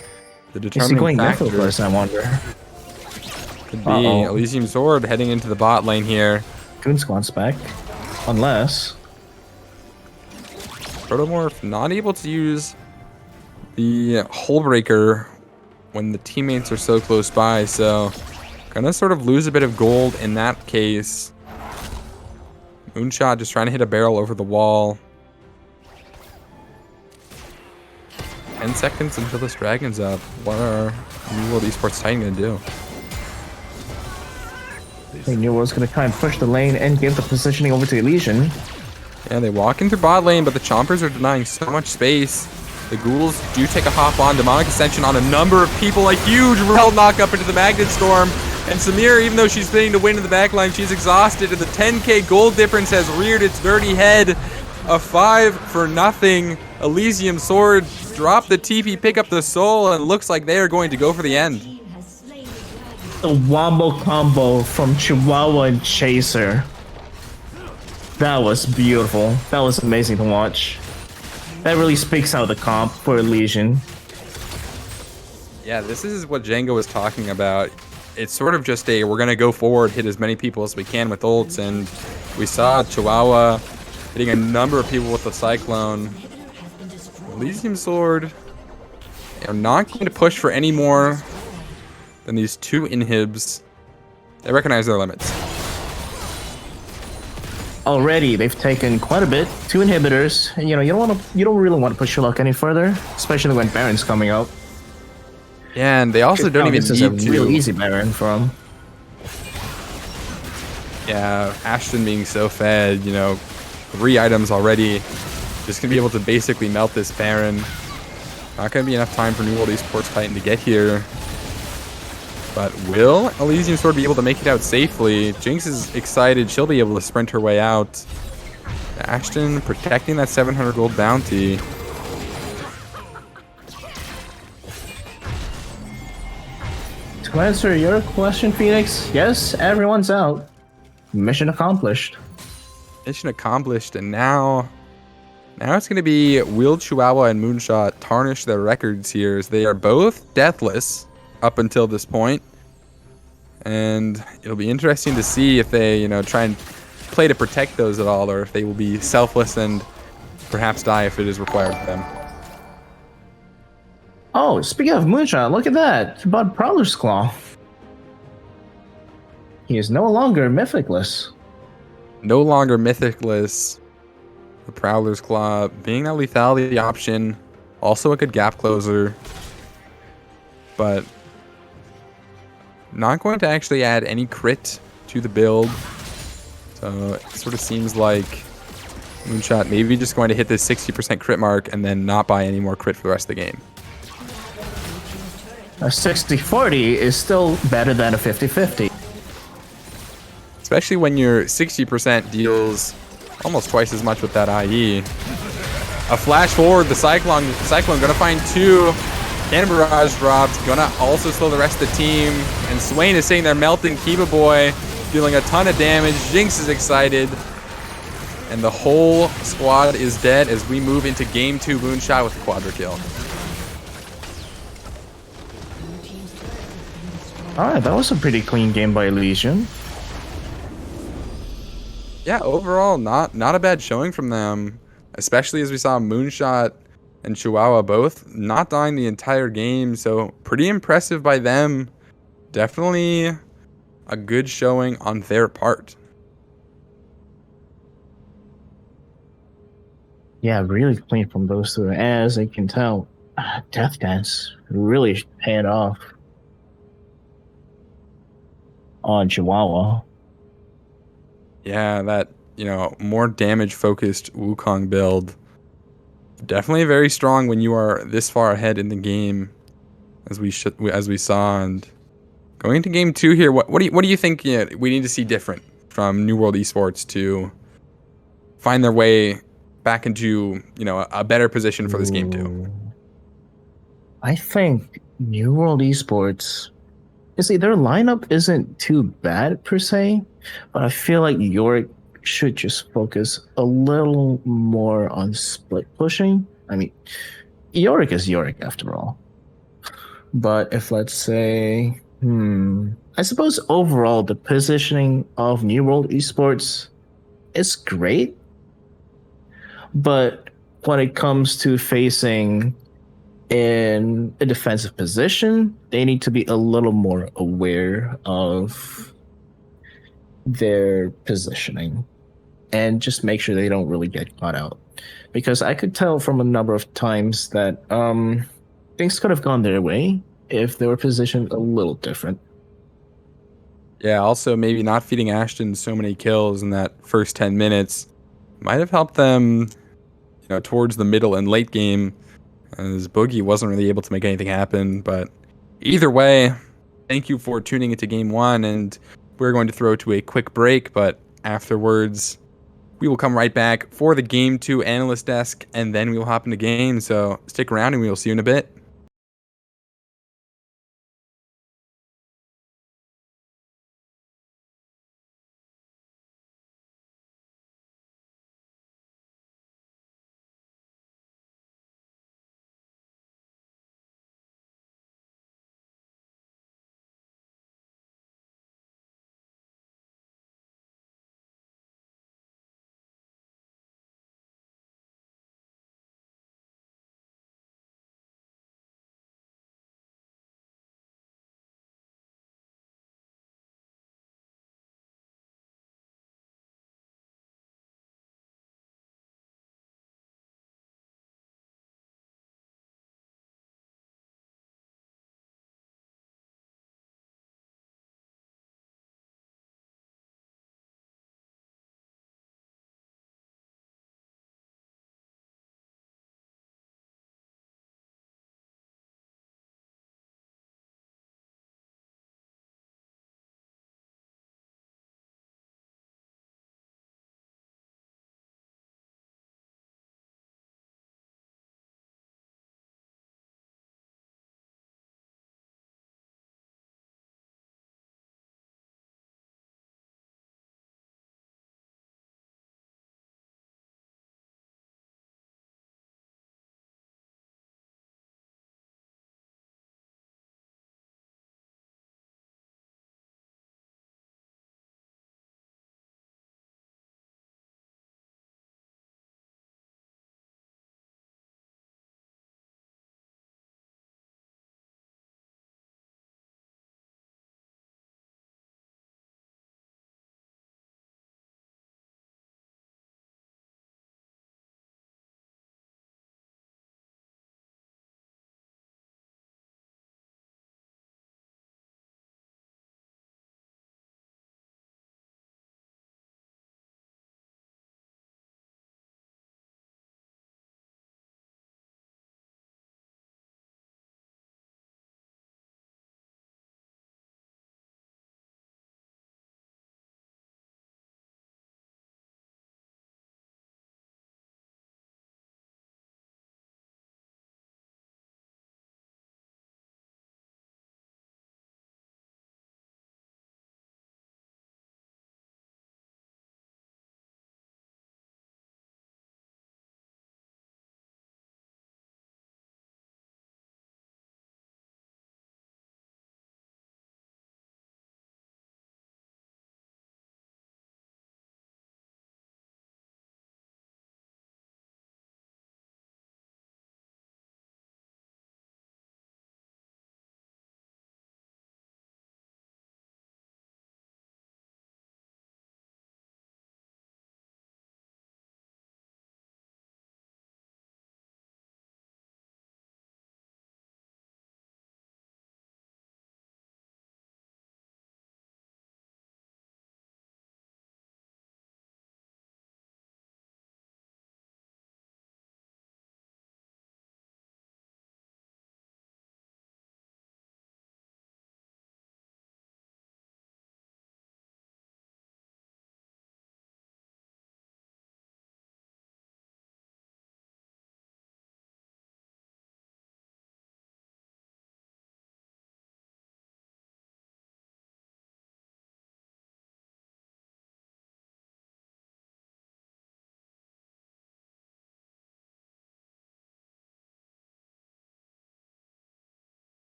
S2: the determining factor.
S3: First, I wonder.
S2: Could be Elysium Sword heading into the bot lane here.
S3: Goon Squad's back. Unless
S2: Protomorph not able to use the Hull Breaker when the teammates are so close by, so gonna sort of lose a bit of gold in that case. Moonshot just trying to hit a barrel over the wall. 10 seconds until this dragon's up. What are New World Esports Titan going to do?
S3: I think New World's going to try and push the lane and give the positioning over to Elysium.
S2: Yeah, they walk into bot lane, but the Chompers are denying so much space. The Ghouls do take a hop on. Demonic Ascension on a number of people. A huge rel knock up into the Magnet Storm. And Samir, even though she's fitting to win in the backline, she's exhausted. And the 10k gold difference has reared its dirty head. A 5-0. Elysium Sword drop the TP, pick up the soul, and looks like they are going to go for the end.
S3: The wombo combo from Chihuahua and Chaser. That was beautiful. That was amazing to watch. That really speaks out of the comp for Elysium.
S2: Yeah, this is what Django was talking about. It's sort of just a, we're going to go forward, hit as many people as we can with ults, and we saw Chihuahua hitting a number of people with the Cyclone. Elysium Sword are not going to push for any more than these 2 inhibs. They recognize their limits.
S3: Already, they've taken quite a bit. 2 inhibitors, and you don't really want to push your luck any further, especially when Baron's coming out.
S2: Yeah, and they also don't even
S3: this is
S2: need
S3: a
S2: to.
S3: real easy Baron for him.
S2: Yeah, Ashton being so fed, 3 items already. Just gonna be able to basically melt this Baron. Not gonna be enough time for New World Esports Titan to get here. But will Elysium Sword be able to make it out safely? Jinx is excited. She'll be able to sprint her way out. Ashton protecting that 700 gold bounty.
S3: To answer your question, Phoenix, yes, everyone's out. Mission accomplished.
S2: Mission accomplished, and now it's going to be will Chihuahua and Moonshot tarnish their records here, as they are both deathless up until this point. And it'll be interesting to see if they, try and play to protect those at all, or if they will be selfless and perhaps die if it is required of them.
S3: Oh, speaking of Moonshot, look at that. He bought Prowler's Claw. He is no longer mythicless.
S2: No longer mythicless. The Prowler's Claw being that lethality option, also a good gap closer, but not going to actually add any crit to the build. So it sort of seems like Moonshot maybe just going to hit this 60% crit mark and then not buy any more crit for the rest of the game.
S3: A 60-40 is still better than a 50-50.
S2: Especially when your 60% deals almost twice as much with that IE. A flash forward, the Cyclone gonna find 2. Cannon Barrage dropped, gonna also slow the rest of the team. And Swain is sitting there melting Kiba Boy, dealing a ton of damage. Jinx is excited. And the whole squad is dead as we move into game 2 Moonshot with a quadra kill.
S3: Alright, that was a pretty clean game by Elysium.
S2: Yeah, overall, not a bad showing from them. Especially as we saw Moonshot and Chihuahua both not dying the entire game. So pretty impressive by them. Definitely a good showing on their part.
S3: Yeah, really clean from those 2. As I can tell, Death Dance really paid off on Chihuahua.
S2: Yeah, that, more damage-focused Wukong build. Definitely very strong when you are this far ahead in the game, as we saw. And going into game 2 here, what do you think we need to see different from New World Esports to find their way back into a better position for this game 2?
S3: I think New World Esports, their lineup isn't too bad per se, but I feel like Yorick should just focus a little more on split pushing. I mean, Yorick is Yorick after all. But if let's say, I suppose overall the positioning of New World Esports is great, but when it comes to facing in a defensive position, they need to be a little more aware of their positioning and just make sure they don't really get caught out. Because I could tell from a number of times that things could have gone their way if they were positioned a little different.
S2: Yeah, also maybe not feeding Ashton so many kills in that first 10 minutes might have helped them, towards the middle and late game, as Boogie wasn't really able to make anything happen. But either way, thank you for tuning into game one, and we're going to throw to a quick break, but afterwards we will come right back for the game two analyst desk, and then we will hop into game. So stick around and we will see you in a bit.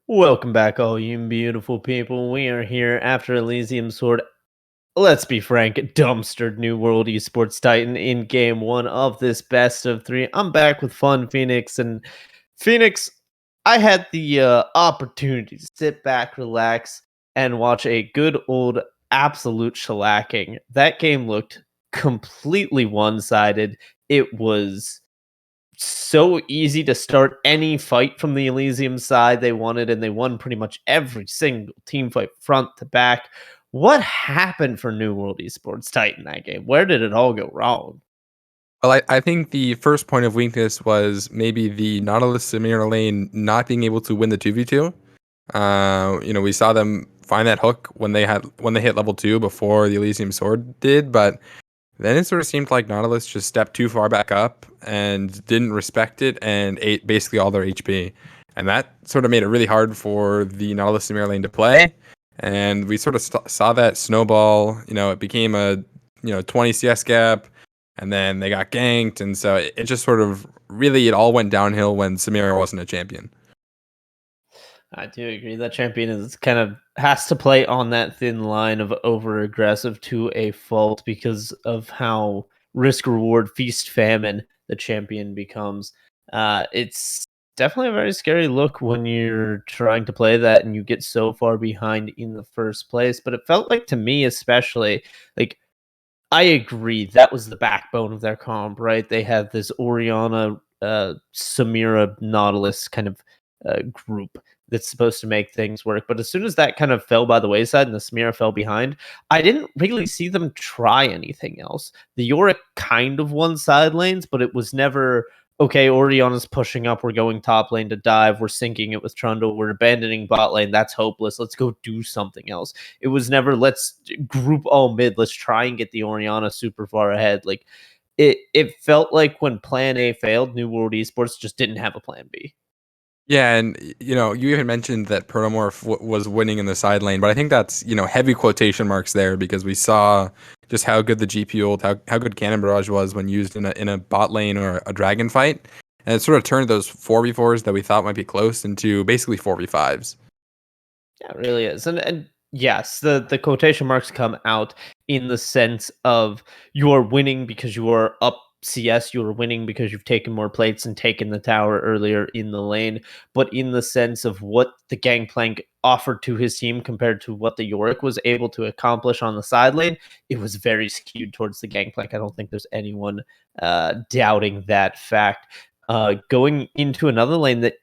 S1: Welcome back, all you beautiful people. We are here after Elysium Sword. Let's be frank, dumpstered New World Esports Titan in game one of this best of three. I'm back with Fun Phoenix. And Phoenix, I had the opportunity to sit back, relax, and watch a good old absolute shellacking. That game looked completely one sided. It was so easy to start any fight from the Elysium side they wanted, and they won pretty much every single team fight front to back. What happened for New World Esports Titan that game? Where did it all go wrong?
S2: Well, I think the first point of weakness was maybe the Nautilus Samira lane not being able to win the 2v2. We saw them find that hook when they hit level 2 before the Elysium Sword did, but then it sort of seemed like Nautilus just stepped too far back up and didn't respect it and ate basically all their HP. And that sort of made it really hard for the Nautilus Samira lane to play. And we sort of saw that snowball. It became a 20 CS gap, and then they got ganked. And so it just sort of really, it all went downhill when Samira wasn't a champion.
S1: I do agree that champion is kind of has to play on that thin line of over aggressive to a fault because of how risk reward feast famine the champion becomes. It's definitely a very scary look when you're trying to play that and you get so far behind in the first place. But it felt like to me, especially, like I agree that was the backbone of their comp, right? They had this Oriana, Samira, Nautilus kind of group that's supposed to make things work. But as soon as that kind of fell by the wayside and the Samira fell behind, I didn't really see them try anything else. The Yorick kind of won side lanes, but it was never okay. Oriana's pushing up. We're going top lane to dive. We're sinking it with Trundle. We're abandoning bot lane. That's hopeless. Let's go do something else. It was never let's group all mid. Let's try and get the Oriana super far ahead. Like it felt like when Plan A failed, New World Esports just didn't have a Plan B.
S2: Yeah, and you even mentioned that Protomorph was winning in the side lane, but I think that's heavy quotation marks there because we saw just how good the GP ult, how good Cannon Barrage was when used in a bot lane or a dragon fight, and it sort of turned those 4v4s that we thought might be close into basically 4v5s.
S1: Yeah, it really is. And yes, the quotation marks come out in the sense of you are winning because you are up CS, you are winning because you've taken more plates and taken the tower earlier in the lane, but in the sense of what the Gangplank offered to his team compared to what the Yorick was able to accomplish on the side lane, it was very skewed towards the Gangplank. I don't think there's anyone doubting that fact. Going into another lane that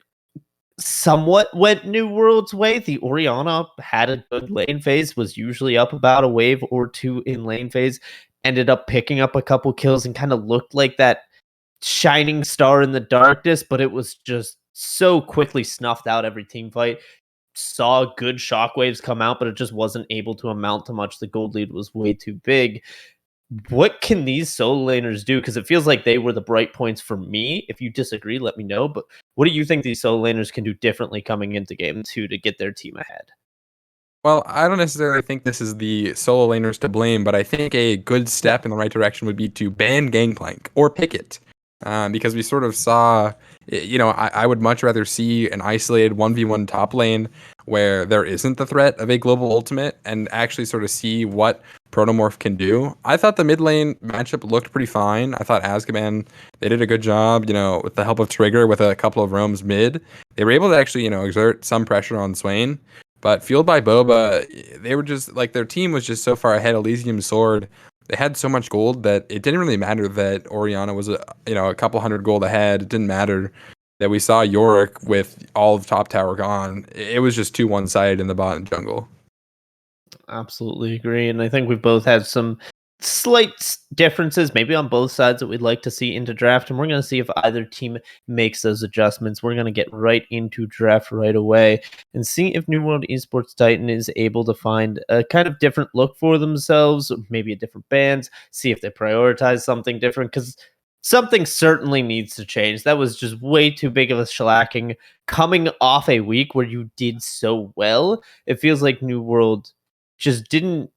S1: somewhat went New World's way. The Oriana had a good lane phase, was usually up about a wave or two in lane phase, ended up picking up a couple kills and kind of looked like that shining star in the darkness, but it was just so quickly snuffed out every team fight. Saw good shockwaves come out, but it just wasn't able to amount to much. The gold lead was way too big. What can these solo laners do? Because it feels like they were the bright points for me. If you disagree, let me know. But what do you think these solo laners can do differently coming into game two to get their team ahead?
S2: Well, I don't necessarily think this is the solo laners to blame, but I think a good step in the right direction would be to ban Gangplank or pick it. Because we sort of saw, I would much rather see an isolated 1v1 top lane where there isn't the threat of a global ultimate and actually sort of see what Protomorph can do. I thought the mid lane matchup looked pretty fine. I thought Azkaban, they did a good job, with the help of Trigger with a couple of roams mid. They were able to actually, exert some pressure on Swain. But fueled by Boba, they were just like their team was just so far ahead. Elysium Sword, they had so much gold that it didn't really matter that Oriana was a couple hundred gold ahead. It didn't matter that we saw Yorick with all of top tower gone. It was just too one sided in the bot and jungle.
S1: Absolutely agree. And I think we've both had some slight differences, maybe on both sides, that we'd like to see into draft. And we're going to see if either team makes those adjustments. We're going to get right into draft right away and see if New World Esports Titan is able to find a kind of different look for themselves, maybe a different bands, see if they prioritize something different. Because something certainly needs to change. That was just way too big of a shellacking coming off a week where you did so well. It feels like New World just didn't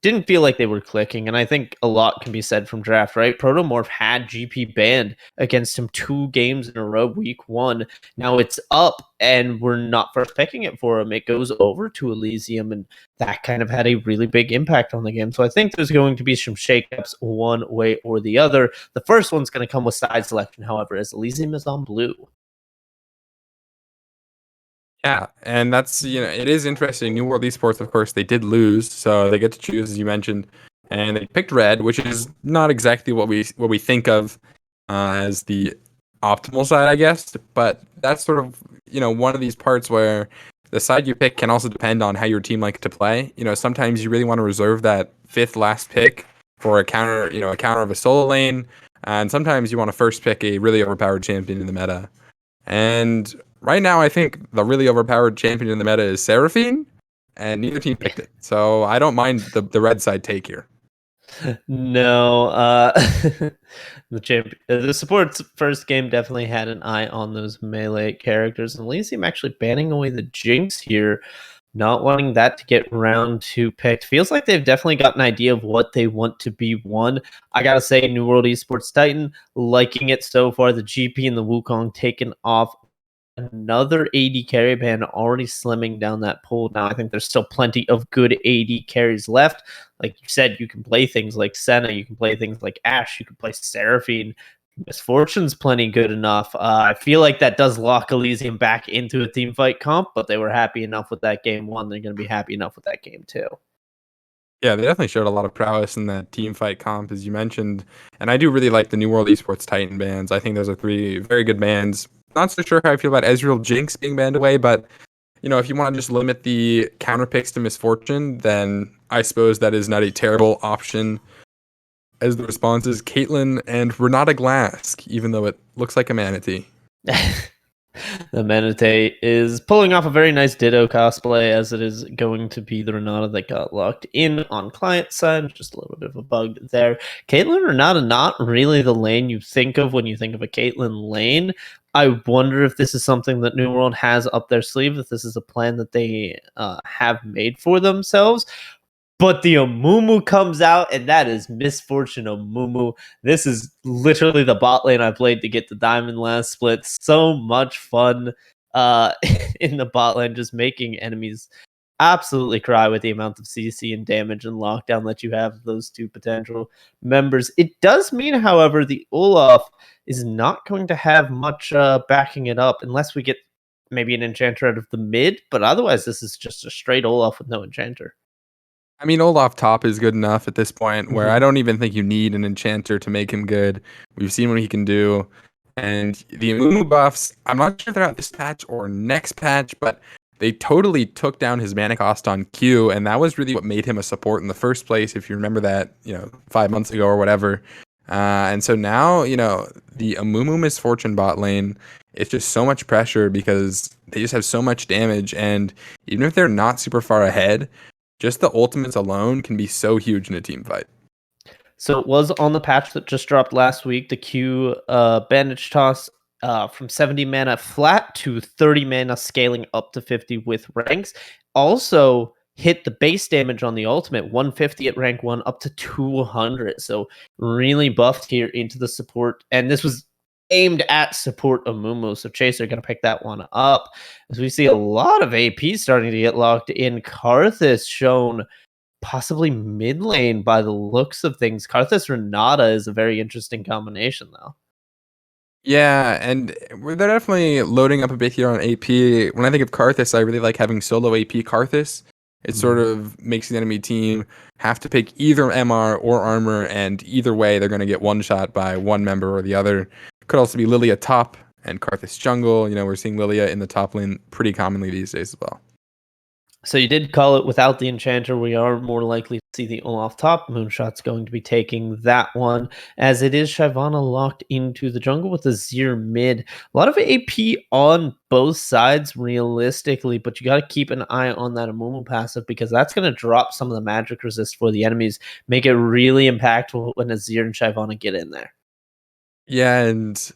S1: didn't feel like they were clicking, and I think a lot can be said from draft, right? Protomorph had GP banned against him 2 games in a row week 1. Now it's up, and we're not first picking it for him. It goes over to Elysium, and that kind of had a really big impact on the game. So I think there's going to be some shakeups one way or the other. The first one's going to come with side selection, however, as Elysium is on blue.
S2: Yeah, and that's, it is interesting. New World Esports, of course, they did lose, so they get to choose, as you mentioned, and they picked red, which is not exactly what we think of as the optimal side, I guess. But that's sort of, one of these parts where the side you pick can also depend on how your team likes to play. Sometimes you really want to reserve that 5th last pick for a counter, a counter of a solo lane, and sometimes you want to first pick a really overpowered champion in the meta. And right now, I think the really overpowered champion in the meta is Seraphine, and neither team picked it. So I don't mind the red side take here.
S1: No, the support's first game definitely had an eye on those melee characters, and Elysium actually banning away the Jinx here, not wanting that to get round 2 picked. Feels like they've definitely got an idea of what they want to be won. I gotta say, New World Esports Titan, liking it so far. The GP and the Wukong taken off. Another AD carry ban already slimming down that pool. Now I think there's still plenty of good AD carries left. Like you said, you can play things like Senna, you can play things like Ashe, you can play Seraphine. Misfortune's plenty good enough. I feel like that does lock Elysium back into a team fight comp, but they were happy enough with that game 1. They're going to be happy enough with that game 2.
S2: Yeah, they definitely showed a lot of prowess in that team fight comp, as you mentioned. And I do really like the New World Esports Titan bans. I think those are 3 very good bans. Not so sure how I feel about Ezreal Jinx being banned away, but if you want to just limit the counter picks to Misfortune, then I suppose that is not a terrible option. As the response is Caitlyn and Renata Glask, even though it looks like a manatee.
S1: The Manatee is pulling off a very nice Ditto cosplay, as it is going to be the Renata that got locked in on client side. Just a little bit of a bug there. Caitlyn Renata, not really the lane you think of when you think of a Caitlyn lane. I wonder if this is something that New World has up their sleeve, if this is a plan that they have made for themselves. But the Amumu comes out, and that is Misfortune Amumu. This is literally the bot lane I played to get the diamond last split. So much fun in the bot lane, just making enemies absolutely cry with the amount of CC and damage and lockdown that you have those 2 potential members. It does mean, however, the Olaf is not going to have much backing it up unless we get maybe an enchanter out of the mid, but otherwise this is just a straight Olaf with no enchanter.
S2: I mean, Olaf top is good enough at this point, where I don't even think you need an enchanter to make him good. We've seen what he can do. And the Amumu buffs, I'm not sure if they're out this patch or next patch, but they totally took down his mana cost on Q, and that was really what made him a support in the first place, if you remember that, 5 months ago or whatever. And so now, the Amumu Misfortune bot lane, it's just so much pressure because they just have so much damage, and even if they're not super far ahead, just the ultimates alone can be so huge in a team fight.
S1: So it was on the patch that just dropped last week, the Q bandage toss from 70 mana flat to 30 mana, scaling up to 50 with ranks. Also hit the base damage on the ultimate, 150 at rank 1 up to 200. So really buffed here into the support. And this was aimed at support Amumu. So Chaser going to pick that one up. As we see a lot of AP starting to get locked in. Karthus shown possibly mid lane by the looks of things. Karthus Renata is a very interesting combination, though.
S2: Yeah, and they're definitely loading up a bit here on AP. When I think of Karthus, I really like having solo AP Karthus. It sort of makes the enemy team have to pick either MR or armor, and either way, they're going to get one shot by one member or the other. Could also be Lilia top and Karthus jungle. We're seeing Lilia in the top lane pretty commonly these days as well.
S1: So you did call it without the enchanter. We are more likely to see the Olaf top. Moonshot's going to be taking that one, as it is Shyvana locked into the jungle with a Zir mid. A lot of AP on both sides realistically, but you got to keep an eye on that Amumu passive, because that's going to drop some of the magic resist for the enemies, make it really impactful when Azir and Shyvana get in there.
S2: Yeah, and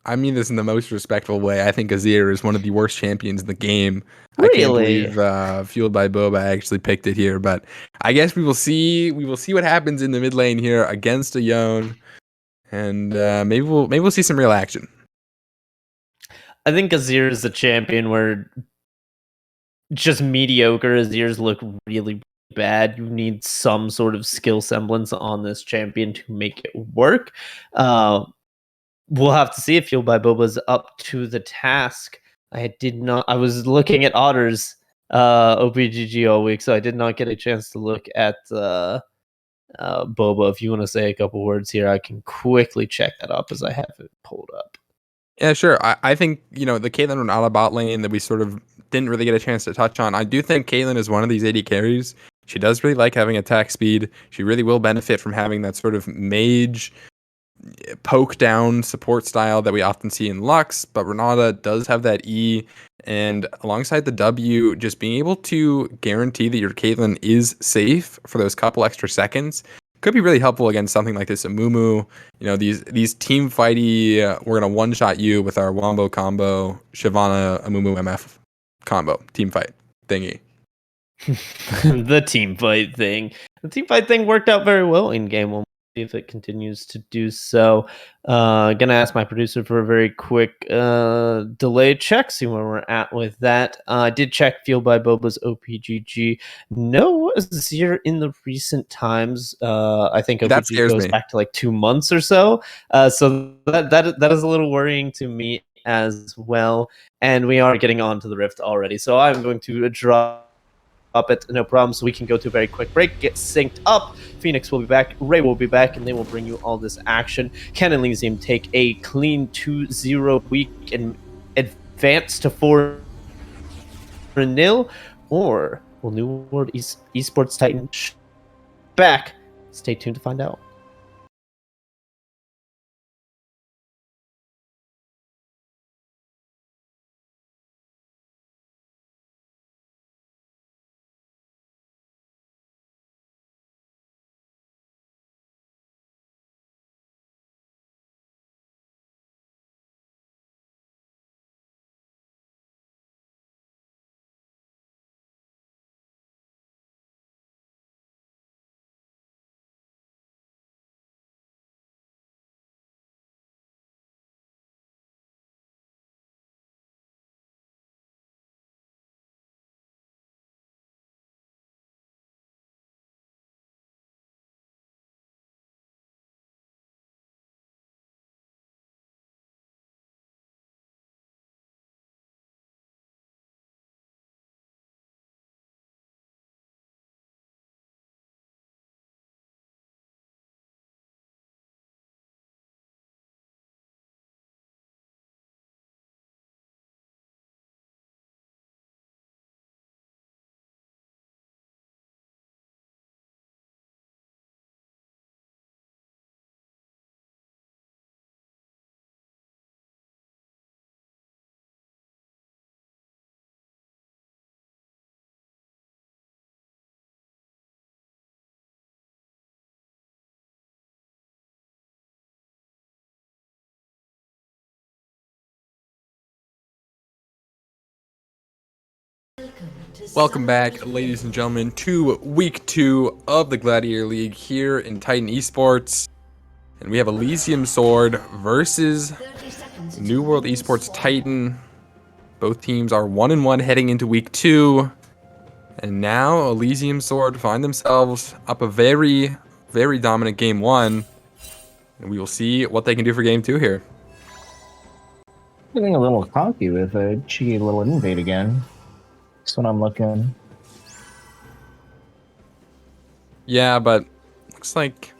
S2: I mean this in the most respectful way. I think Azir is one of the worst champions in the game. I can't
S1: Really?
S2: believe Fueled by Boba actually picked it here, but I guess we will see. We will see what happens in the mid lane here against a Yone, and maybe we'll see some real action.
S1: I think Azir is a champion where just mediocre Azirs look really bad. You need some sort of skill semblance on this champion to make it work. Uh, we'll have to see if Fueled by Boba's up to the task. I did not. I was looking at Otter's OPGG all week, so I did not get a chance to look at Boba. If you want to say a couple words here, I can quickly check that up as I have it pulled up.
S2: Yeah, sure. I think, the Caitlyn Renata bot lane that we sort of didn't really get a chance to touch on. I do think Caitlyn is one of these AD carries. She does really like having attack speed. She really will benefit from having that sort of mage poke down support style that we often see in Lux, but Renata does have that E, and alongside the W, just being able to guarantee that your Caitlyn is safe for those couple extra seconds could be really helpful against something like this Amumu. These team fighty, we're gonna one shot you with our Wombo combo, Shyvana Amumu MF combo team fight thingy.
S1: The team fight thing. The team fight thing worked out very well in game one. See if it continues to do so. Gonna ask my producer for a very quick delay check, see where we're at with that. I did check Fueled by Boba's OPGG. No Azir in the recent times. I think
S2: That
S1: OPG
S2: scares
S1: goes
S2: me.
S1: back to like 2 months or so. So that is a little worrying to me as well. And we are getting on to the Rift already. So I'm going to drop it, no problem. So we can go to a very quick break, get synced up. Phoenix will be back, Ray will be back, and they will bring you all this action. Can Elysium take a clean 2-0 week and advance to 4-0? Or will New World Esports Titan back? Stay tuned to find out.
S2: Welcome back, ladies and gentlemen, to week 2 of the Gladiator League here in Titan Esports. And we have Elysium Sword versus New World Esports Titan. Both teams are 1-1 heading into week 2. And now Elysium Sword find themselves up a very, very dominant game 1. And we will see what they can do for game 2 here.
S3: Getting a little cocky with a cheeky little invade again. That's what I'm looking.
S2: Yeah, but looks like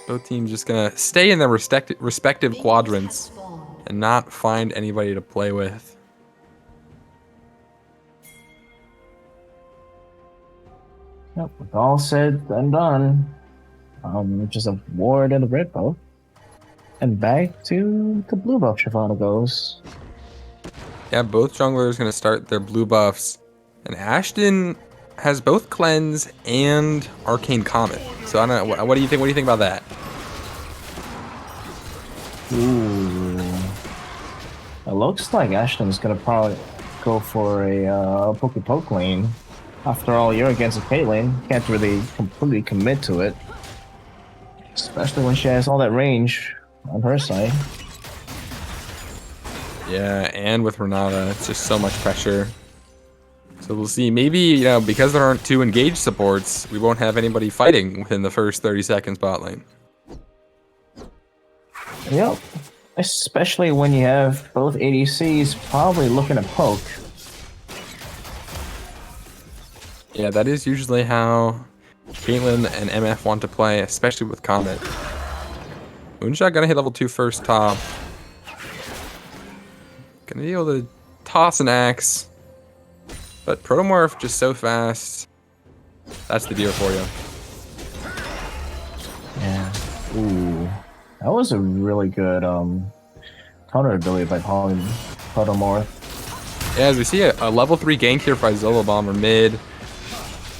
S2: both teams just gonna stay in their respective quadrants and not find anybody to play with.
S3: Yep, with all said and done, just a ward and a red buff. And back to the blue buff Shyvana goes.
S2: Yeah, both junglers gonna start their blue buffs. And Ashton has both Cleanse and Arcane Comet. So I don't know, what do you think? What do you think about that?
S3: Ooh. It looks like Ashton's gonna probably go for a poke lane. After all, you're against a Caitlyn. Can't really completely commit to it. Especially when she has all that range on her side.
S2: Yeah, and with Renata, it's just so much pressure. So we'll see. Maybe, you know, because there aren't two engaged supports, we won't have anybody fighting within the first 30 seconds bot lane.
S3: Yep. Especially when you have both ADCs probably looking to poke.
S2: Yeah, that is usually how Caitlyn and MF want to play, especially with Comet. Moonshot gonna hit level 2 first top. Gonna be able to toss an axe. But Protomorph just so fast. That's the deal for you.
S3: Yeah. Ooh. That was a really good counter ability by Podomorph.
S2: Yeah, as we see a level 3 gank here by Zolo Bomber mid.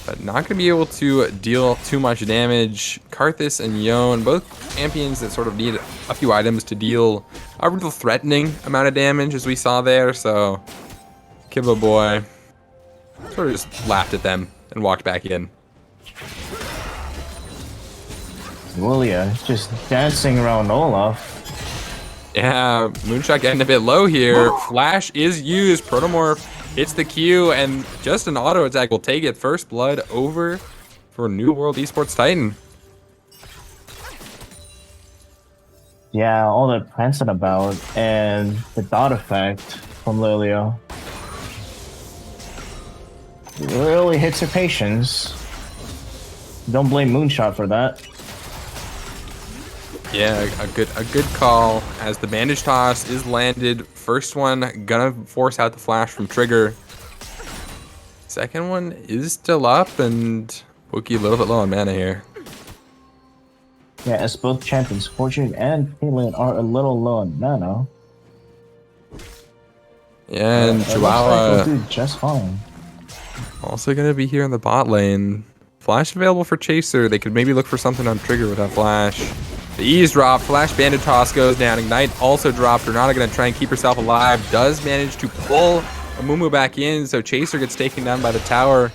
S2: But not going to be able to deal too much damage. Karthus and Yone, both champions that sort of need a few items to deal a real threatening amount of damage, as we saw there. So, Kiba Boy sort of just laughed at them and walked back in.
S3: Lilia just dancing around Olaf.
S2: Yeah, Moonshot getting a bit low here. Flash is used. Protomorph hits the Q, and just an auto attack will take it. First blood over for New World Esports Titan.
S3: Yeah, all that prancing about, and the dot effect from Lilia really hits her patience. Don't blame Moonshot for that.
S2: Yeah, a good call as the bandage toss is landed. First one gonna force out the flash from Trigger. Second one is still up, and Pookie a little bit low on mana here.
S3: Yeah, as both champions, Fortune and Caitlyn are a little low on mana.
S2: Yeah, and
S3: It looks like
S2: Chihuahua
S3: they'll do just fine.
S2: also gonna be here in the bot lane. Flash available for Chaser. They could maybe look for something on Trigger with that flash. The E's drop, Flash Bandit Toss goes down, Ignite also dropped. Renata gonna try and keep herself alive, does manage to pull Amumu back in, so Chaser gets taken down by the tower.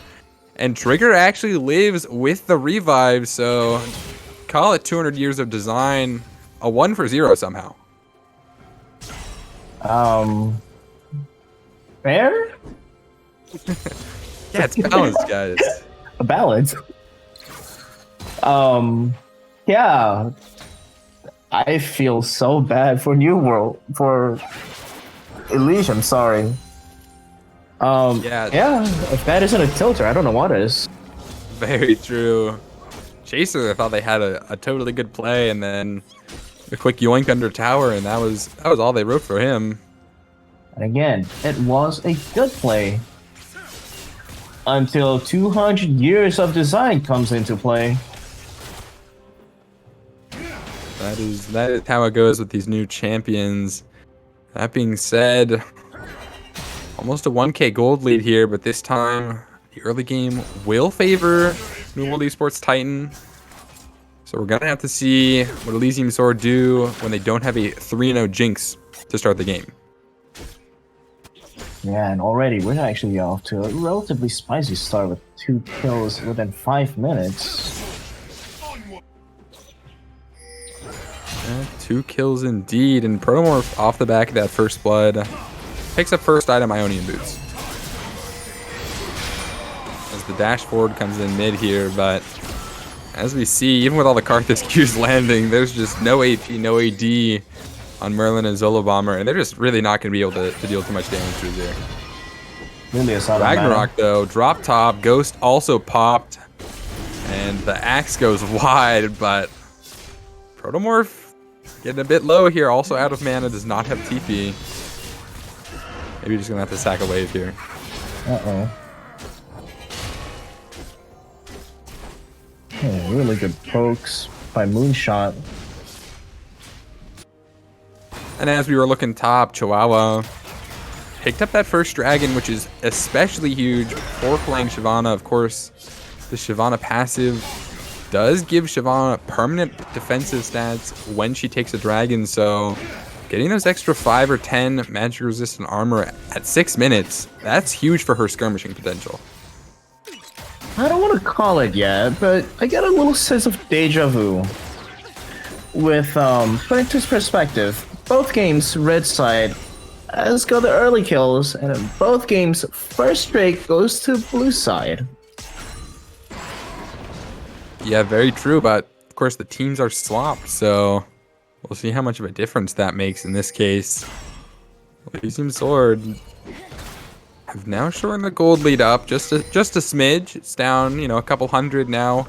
S2: And Trigger actually lives with the revive, so call it 200 years of design, a 1 for 0 somehow.
S3: Fair?
S2: Yeah, it's balanced, guys.
S3: A balance. Yeah. I feel so bad for Elysium, sorry. Yeah, if that isn't a tilter, I don't know what is.
S2: Very true. Chaser, I thought they had a totally good play, and then a quick yoink under tower, and that was all they wrote for him.
S3: And again, it was a good play. Until 200 years of design comes into play.
S2: That is how it goes with these new champions. That being said, almost a 1k gold lead here, but this time the early game will favor New World Esports Titan. So we're gonna have to see what Elysium Sword do when they don't have a 3-0 Jinx to start the game.
S3: Yeah, and already we're actually off to a relatively spicy start with 2 kills within 5 minutes.
S2: 2 kills indeed, and Protomorph off the back of that first blood picks up first item Ionian Boots. As the dash forward comes in mid here, but as we see, even with all the Karthus Qs landing, there's just no AP, no AD on Merlin and Zolo Bomber, and they're just really not going to be able to deal too much damage through there.
S3: Really a solid
S2: Ragnarok, though, drop top, Ghost also popped, and the axe goes wide, but Protomorph getting a bit low here, also out of mana, does not have TP. Maybe just gonna have to sack a wave here.
S3: Uh-oh. Oh, really good pokes by Moonshot.
S2: And as we were looking top, Chihuahua picked up that first dragon, which is especially huge for playing Shyvana. Of course, the Shyvana passive does give Shyvana permanent defensive stats when she takes a dragon, so getting those extra 5 or 10 magic resistant armor at 6 minutes, that's huge for her skirmishing potential.
S3: I don't want to call it yet, but I get a little sense of deja vu. With, put into perspective, both games, red side has got the early kills, and in both games, first strike goes to blue side.
S2: Yeah, very true, but of course the teams are swapped, so we'll see how much of a difference that makes in this case. Elysium Sword have now shortened the gold lead up just a smidge. It's down, you know, a couple hundred now.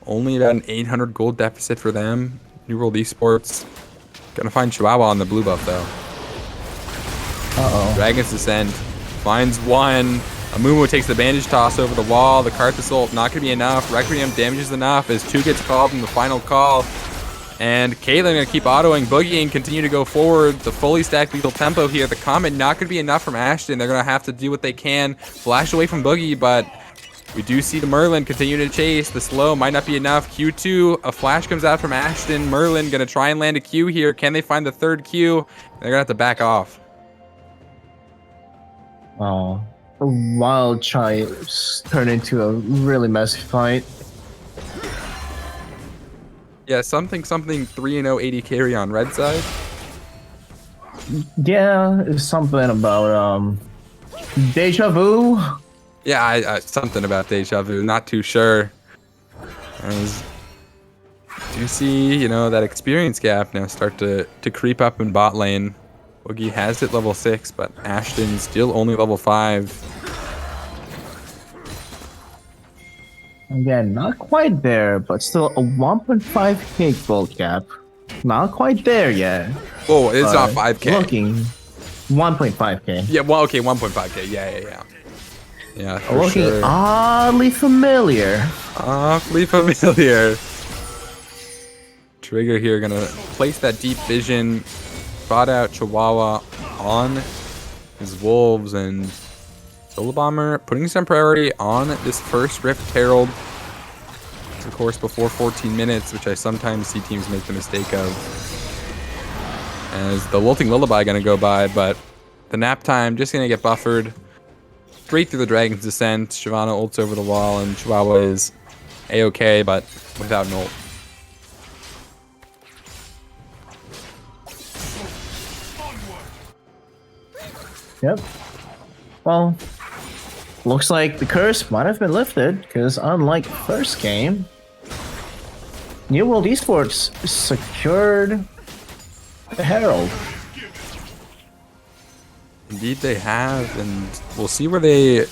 S2: Only about an 800 gold deficit for them. New World Esports. Gonna find Chihuahua on the blue buff though. Dragon's Descent finds one. Amumu takes the bandage toss over the wall. The Karth Assault not gonna be enough. Requiem damages enough as 2 gets called in the final call. And Caitlyn gonna keep autoing, boogieing, continue to go forward. The fully stacked lethal tempo here. The comment not gonna be enough from Ashton. They're gonna have to do what they can. Flash away from Boogie, but we do see the Merlin continue to chase. The slow might not be enough. Q2, a flash comes out from Ashton. Merlin gonna try and land a Q here. Can they find the third Q? They're gonna have to back off.
S3: Oh, a wild try turned into a really messy fight.
S2: Yeah, something 3-0 AD carry on red side.
S3: Yeah, it's something about deja vu.
S2: Yeah, I something about deja vu. Not too sure. As do see, you know, that experience gap now start to creep up in bot lane. Boogie has it level 6, but Ashton still only level 5.
S3: Again, not quite there, but still a 1.5k gold gap. Not quite there yet.
S2: Oh, it's not 5k.
S3: Looking 1.5k.
S2: Yeah, well, okay, 1.5k. Yeah. Yeah, for
S3: Looking
S2: sure.
S3: oddly familiar.
S2: Awfully familiar. Trigger here gonna place that deep vision. Spot out Chihuahua on his wolves, and Solar Bomber putting some priority on this first Rift Herald. Of course, before 14 minutes, which I sometimes see teams make the mistake of. As the Wilting Lullaby gonna go by, but the nap time just gonna get buffered. Straight through the Dragon's Descent. Shyvana ults over the wall, and Chihuahua is A-okay, but without an ult.
S3: Yep. Well, looks like the curse might have been lifted, because unlike first game, New World Esports secured the Herald.
S2: Indeed they have, and we'll see where they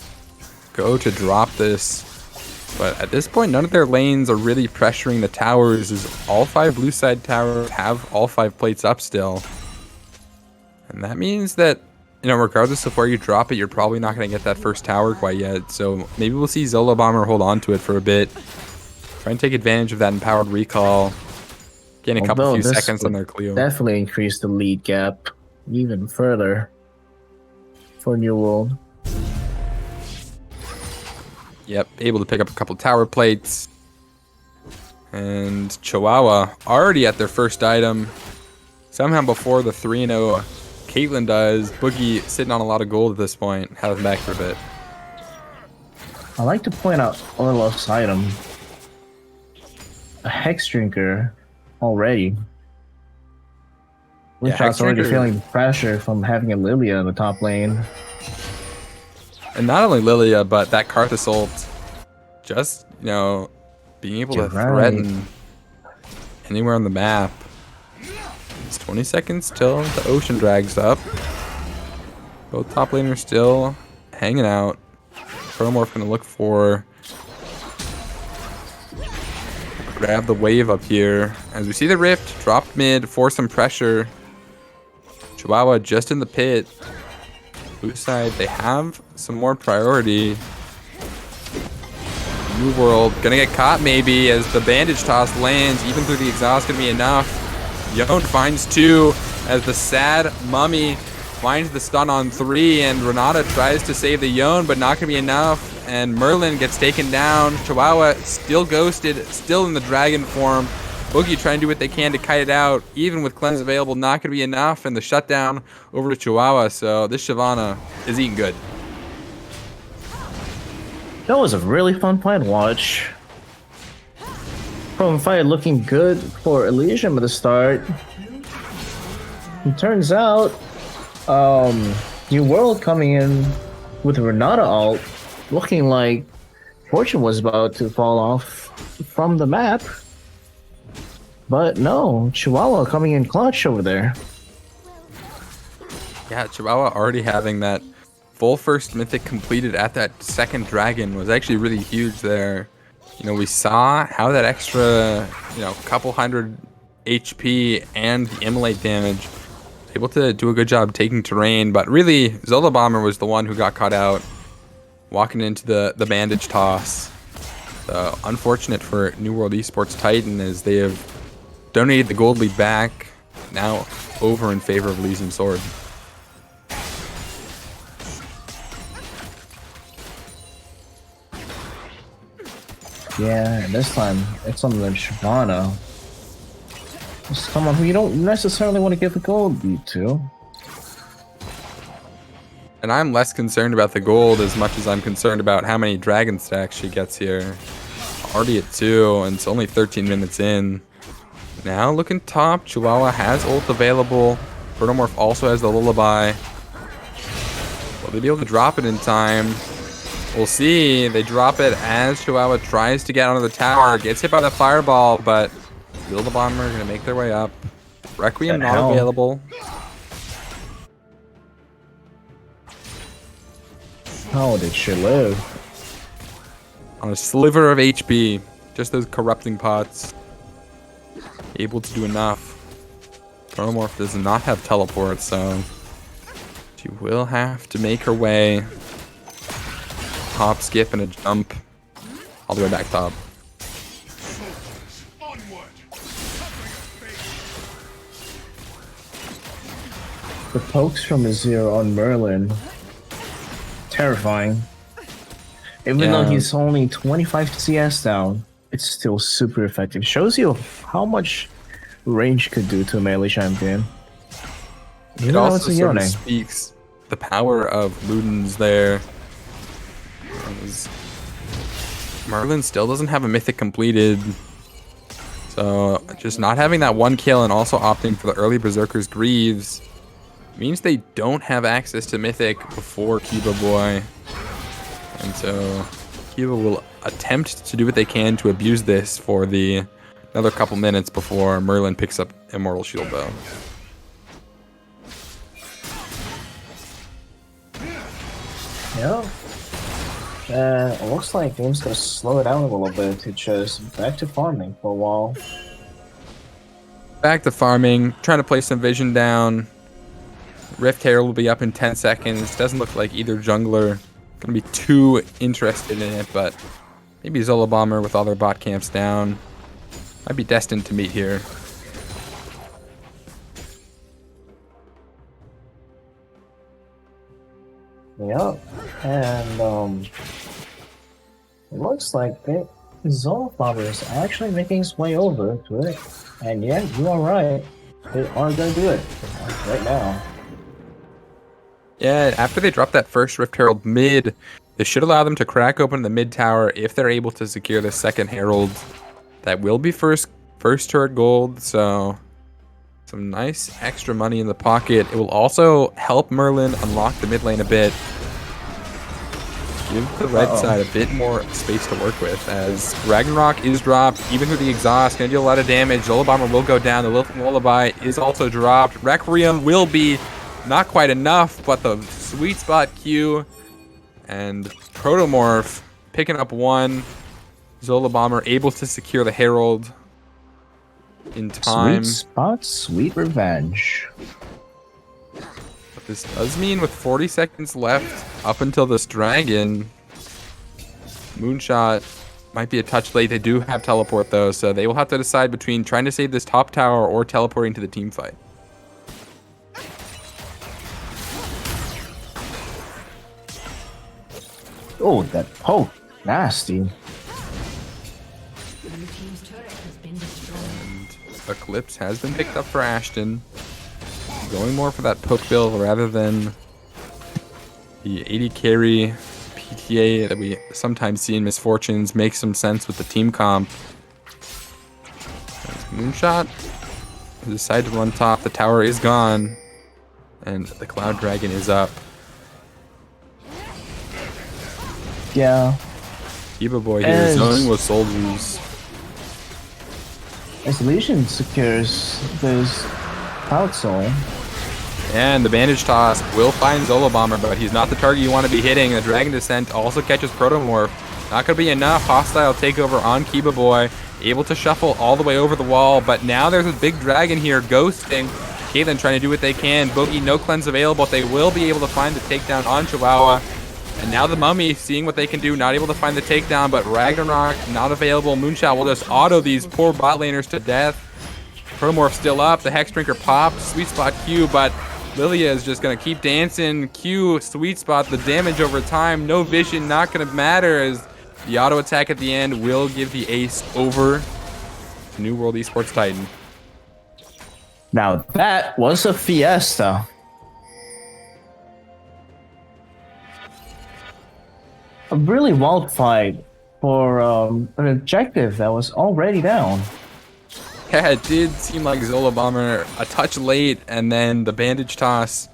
S2: go to drop this. But at this point, none of their lanes are really pressuring the towers, as all 5 blue side towers have all 5 plates up still. And that means that, you know, regardless of where you drop it, you're probably not going to get that first tower quite yet. So maybe we'll see Zola Bomber hold on to it for a bit. Try and take advantage of that empowered recall. Gain a few seconds on their Cleo.
S3: Definitely increase the lead gap even further for New World.
S2: Yep, able to pick up a couple tower plates. And Chihuahua already at their first item. Somehow before the 3-0 Caitlyn does. Boogie sitting on a lot of gold at this point. Have him back for a bit.
S3: I like to point out Orlov's item. A Hex Drinker already. Which I was already feeling pressure from having a Lilia in the top lane.
S2: And not only Lilia, but that Karth Assault. Just, you know, being able to threaten anywhere on the map. It's 20 seconds till the ocean drags up. Both top laners still hanging out. Promorph gonna look for grab the wave up here. As we see the rift drop mid for some pressure. Chihuahua just in the pit. Blue side, they have some more priority. New World gonna get caught maybe as the bandage toss lands. Even through the exhaust gonna be enough. Yone finds 2 as the sad mummy finds the stun on 3, and Renata tries to save the Yone, but not gonna be enough. And Merlin gets taken down. Chihuahua still ghosted, still in the dragon form. Boogie trying to do what they can to kite it out. Even with cleanse available, not going to be enough. And the shutdown over to Chihuahua. So this Shyvana is eating good.
S3: That was a really fun fight to watch. From fight looking good for Elysium at the start. It turns out, New World coming in with Renata ult, looking like Fortune was about to fall off from the map. But no, Chihuahua coming in clutch over there.
S2: Yeah, Chihuahua already having that full first mythic completed at that second dragon was actually really huge there. You know, we saw how that extra, couple hundred HP and the immolate damage was able to do a good job taking terrain, but really Zola Bomber was the one who got caught out walking into the bandage toss. So unfortunate for New World Esports Titan as they have donated the gold lead back, now over in favor of Elysium Sword.
S3: Yeah, and this time it's on the Shyvana. It's someone who you don't necessarily want to give a gold lead to.
S2: And I'm less concerned about the gold as much as I'm concerned about how many dragon stacks she gets here. Already at 2, and it's only 13 minutes in. Now looking top, Chihuahua has ult available. Protomorph also has the Lullaby. Will they be able to drop it in time? We'll see. They drop it as Chihuahua tries to get onto the tower. Gets hit by the fireball, but Build a Bomber going to make their way up. Requiem not available.
S3: How did she live?
S2: On a sliver of HP. Just those corrupting pots. Able to do enough. Protomorph does not have teleport, so she will have to make her way. Hop, skip, and a jump all the way back top.
S3: The pokes from Azir on Merlin. Terrifying. Even though he's only 25 CS down, it's still super effective. Shows you how much range could do to a melee champion.
S2: It also sort of speaks the power of Ludens there. Merlin still doesn't have a mythic completed. So just not having that one kill and also opting for the early Berserker's Greaves means they don't have access to mythic before Kiba Boy. And so Kiba will attempt to do what they can to abuse this for the another couple minutes before Merlin picks up Immortal Shield Bow.
S3: Yeah. It looks like game's gonna slow it down a little bit to just back to farming for a while.
S2: Back to farming, trying to place some vision down. Rift Herald will be up in 10 seconds. Doesn't look like either jungler gonna be too interested in it, but maybe Zola Bomber with all their bot camps down might be destined to meet here.
S3: Yep, and it looks like Zola Bomber is actually making his way over to it. And yeah, you are right. They are gonna do it right now.
S2: Yeah, after they drop that first Rift Herald mid, this should allow them to crack open the mid tower if they're able to secure the second Herald. That will be first turret gold, so some nice extra money in the pocket. It will also help Merlin unlock the mid lane a bit. Give the red side a bit more space to work with, as Ragnarok is dropped, even through the exhaust, gonna deal a lot of damage. Zola Bomber will go down, the Lullaby is also dropped. Requiem will be not quite enough, but the sweet spot Q, and Protomorph picking up one. Zola Bomber able to secure the Herald in time.
S3: Sweet spot, sweet revenge.
S2: What this does mean with 40 seconds left up until this dragon, Moonshot might be a touch late. They do have teleport though, so they will have to decide between trying to save this top tower or teleporting to the team fight.
S3: Oh, that poke. Nasty.
S2: Eclipse has been picked up for Ashton. Going more for that poke build rather than the 80 carry PTA that we sometimes see in Misfortunes. Makes some sense with the team comp. Moonshot decide to run top. The tower is gone. And the Cloud Dragon is up.
S3: Yeah.
S2: Kiba Boy here zoning with soldiers.
S3: As Elysium secures those Cloud Soul.
S2: And the Bandage Toss will find Zolo Bomber, but he's not the target you want to be hitting. The Dragon Descent also catches Protomorph. Not going to be enough. Hostile takeover on Kiba Boy. Able to shuffle all the way over the wall, but now there's a big dragon here ghosting. Caitlyn trying to do what they can. Boogie, no cleanse available. They will be able to find the takedown on Chihuahua. And now the Mummy seeing what they can do, not able to find the takedown, but Ragnarok not available. Moonshot will just auto these poor bot laners to death. Protomorph still up. The Hex Drinker pops. Sweet Spot Q, but Lilia is just going to keep dancing. Q, Sweet Spot, the damage over time. No vision, not going to matter as the auto attack at the end will give the ace over to New World Esports Titan.
S3: Now that was a fiesta. A really wild fight for an objective that was already down.
S2: Yeah, it did seem like Zola Bomber a touch late, and then the Bandage Toss,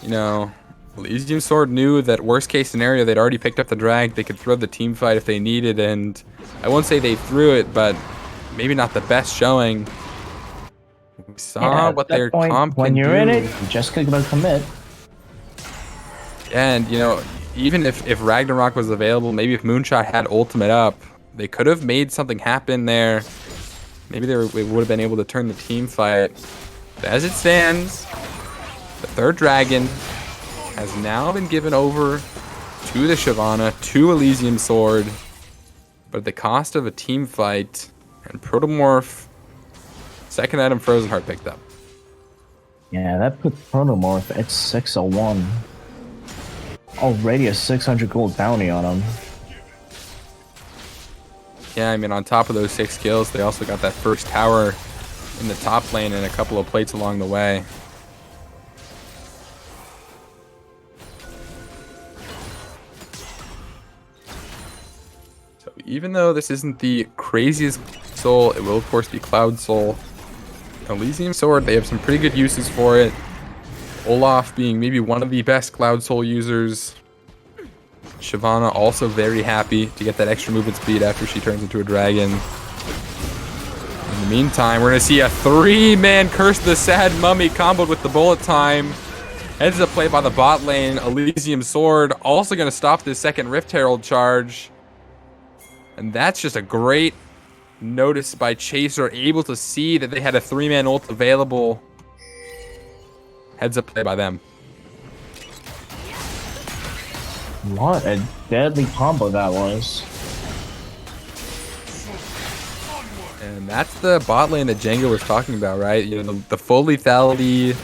S2: you know, Elysium Sword knew that worst case scenario, they'd already picked up the drag. They could throw the team fight if they needed, and I won't say they threw it, but maybe not the best showing. We saw what their comp can do.
S3: When you're in it, you just gotta commit.
S2: And, you know, even if Ragnarok was available, maybe if Moonshot had ultimate up, they could have made something happen there. Maybe they would have been able to turn the team fight. But as it stands, the third dragon has now been given over to the Shyvana, to Elysium Sword, but at the cost of a team fight. And Protomorph, second item Frozen Heart picked up.
S3: Yeah, that put Protomorph at 601. Already a 600 gold bounty on him.
S2: Yeah, I mean, on top of those 6 kills, they also got that first tower in the top lane and a couple of plates along the way. So even though this isn't the craziest soul, it will of course be Cloud Soul. Elysium Sword, they have some pretty good uses for it. Olaf being maybe one of the best Cloud Soul users. Shyvana also very happy to get that extra movement speed after she turns into a dragon. In the meantime, we're going to see a 3-man Curse of the Sad Mummy comboed with the bullet time. Heads up play by the bot lane. Elysium Sword also going to stop this second Rift Herald charge. And that's just a great notice by Chaser, able to see that they had a 3-man ult available. Heads up play by them.
S3: What a deadly combo that was.
S2: And that's the bot lane that Django was talking about, right? You know, the full lethality,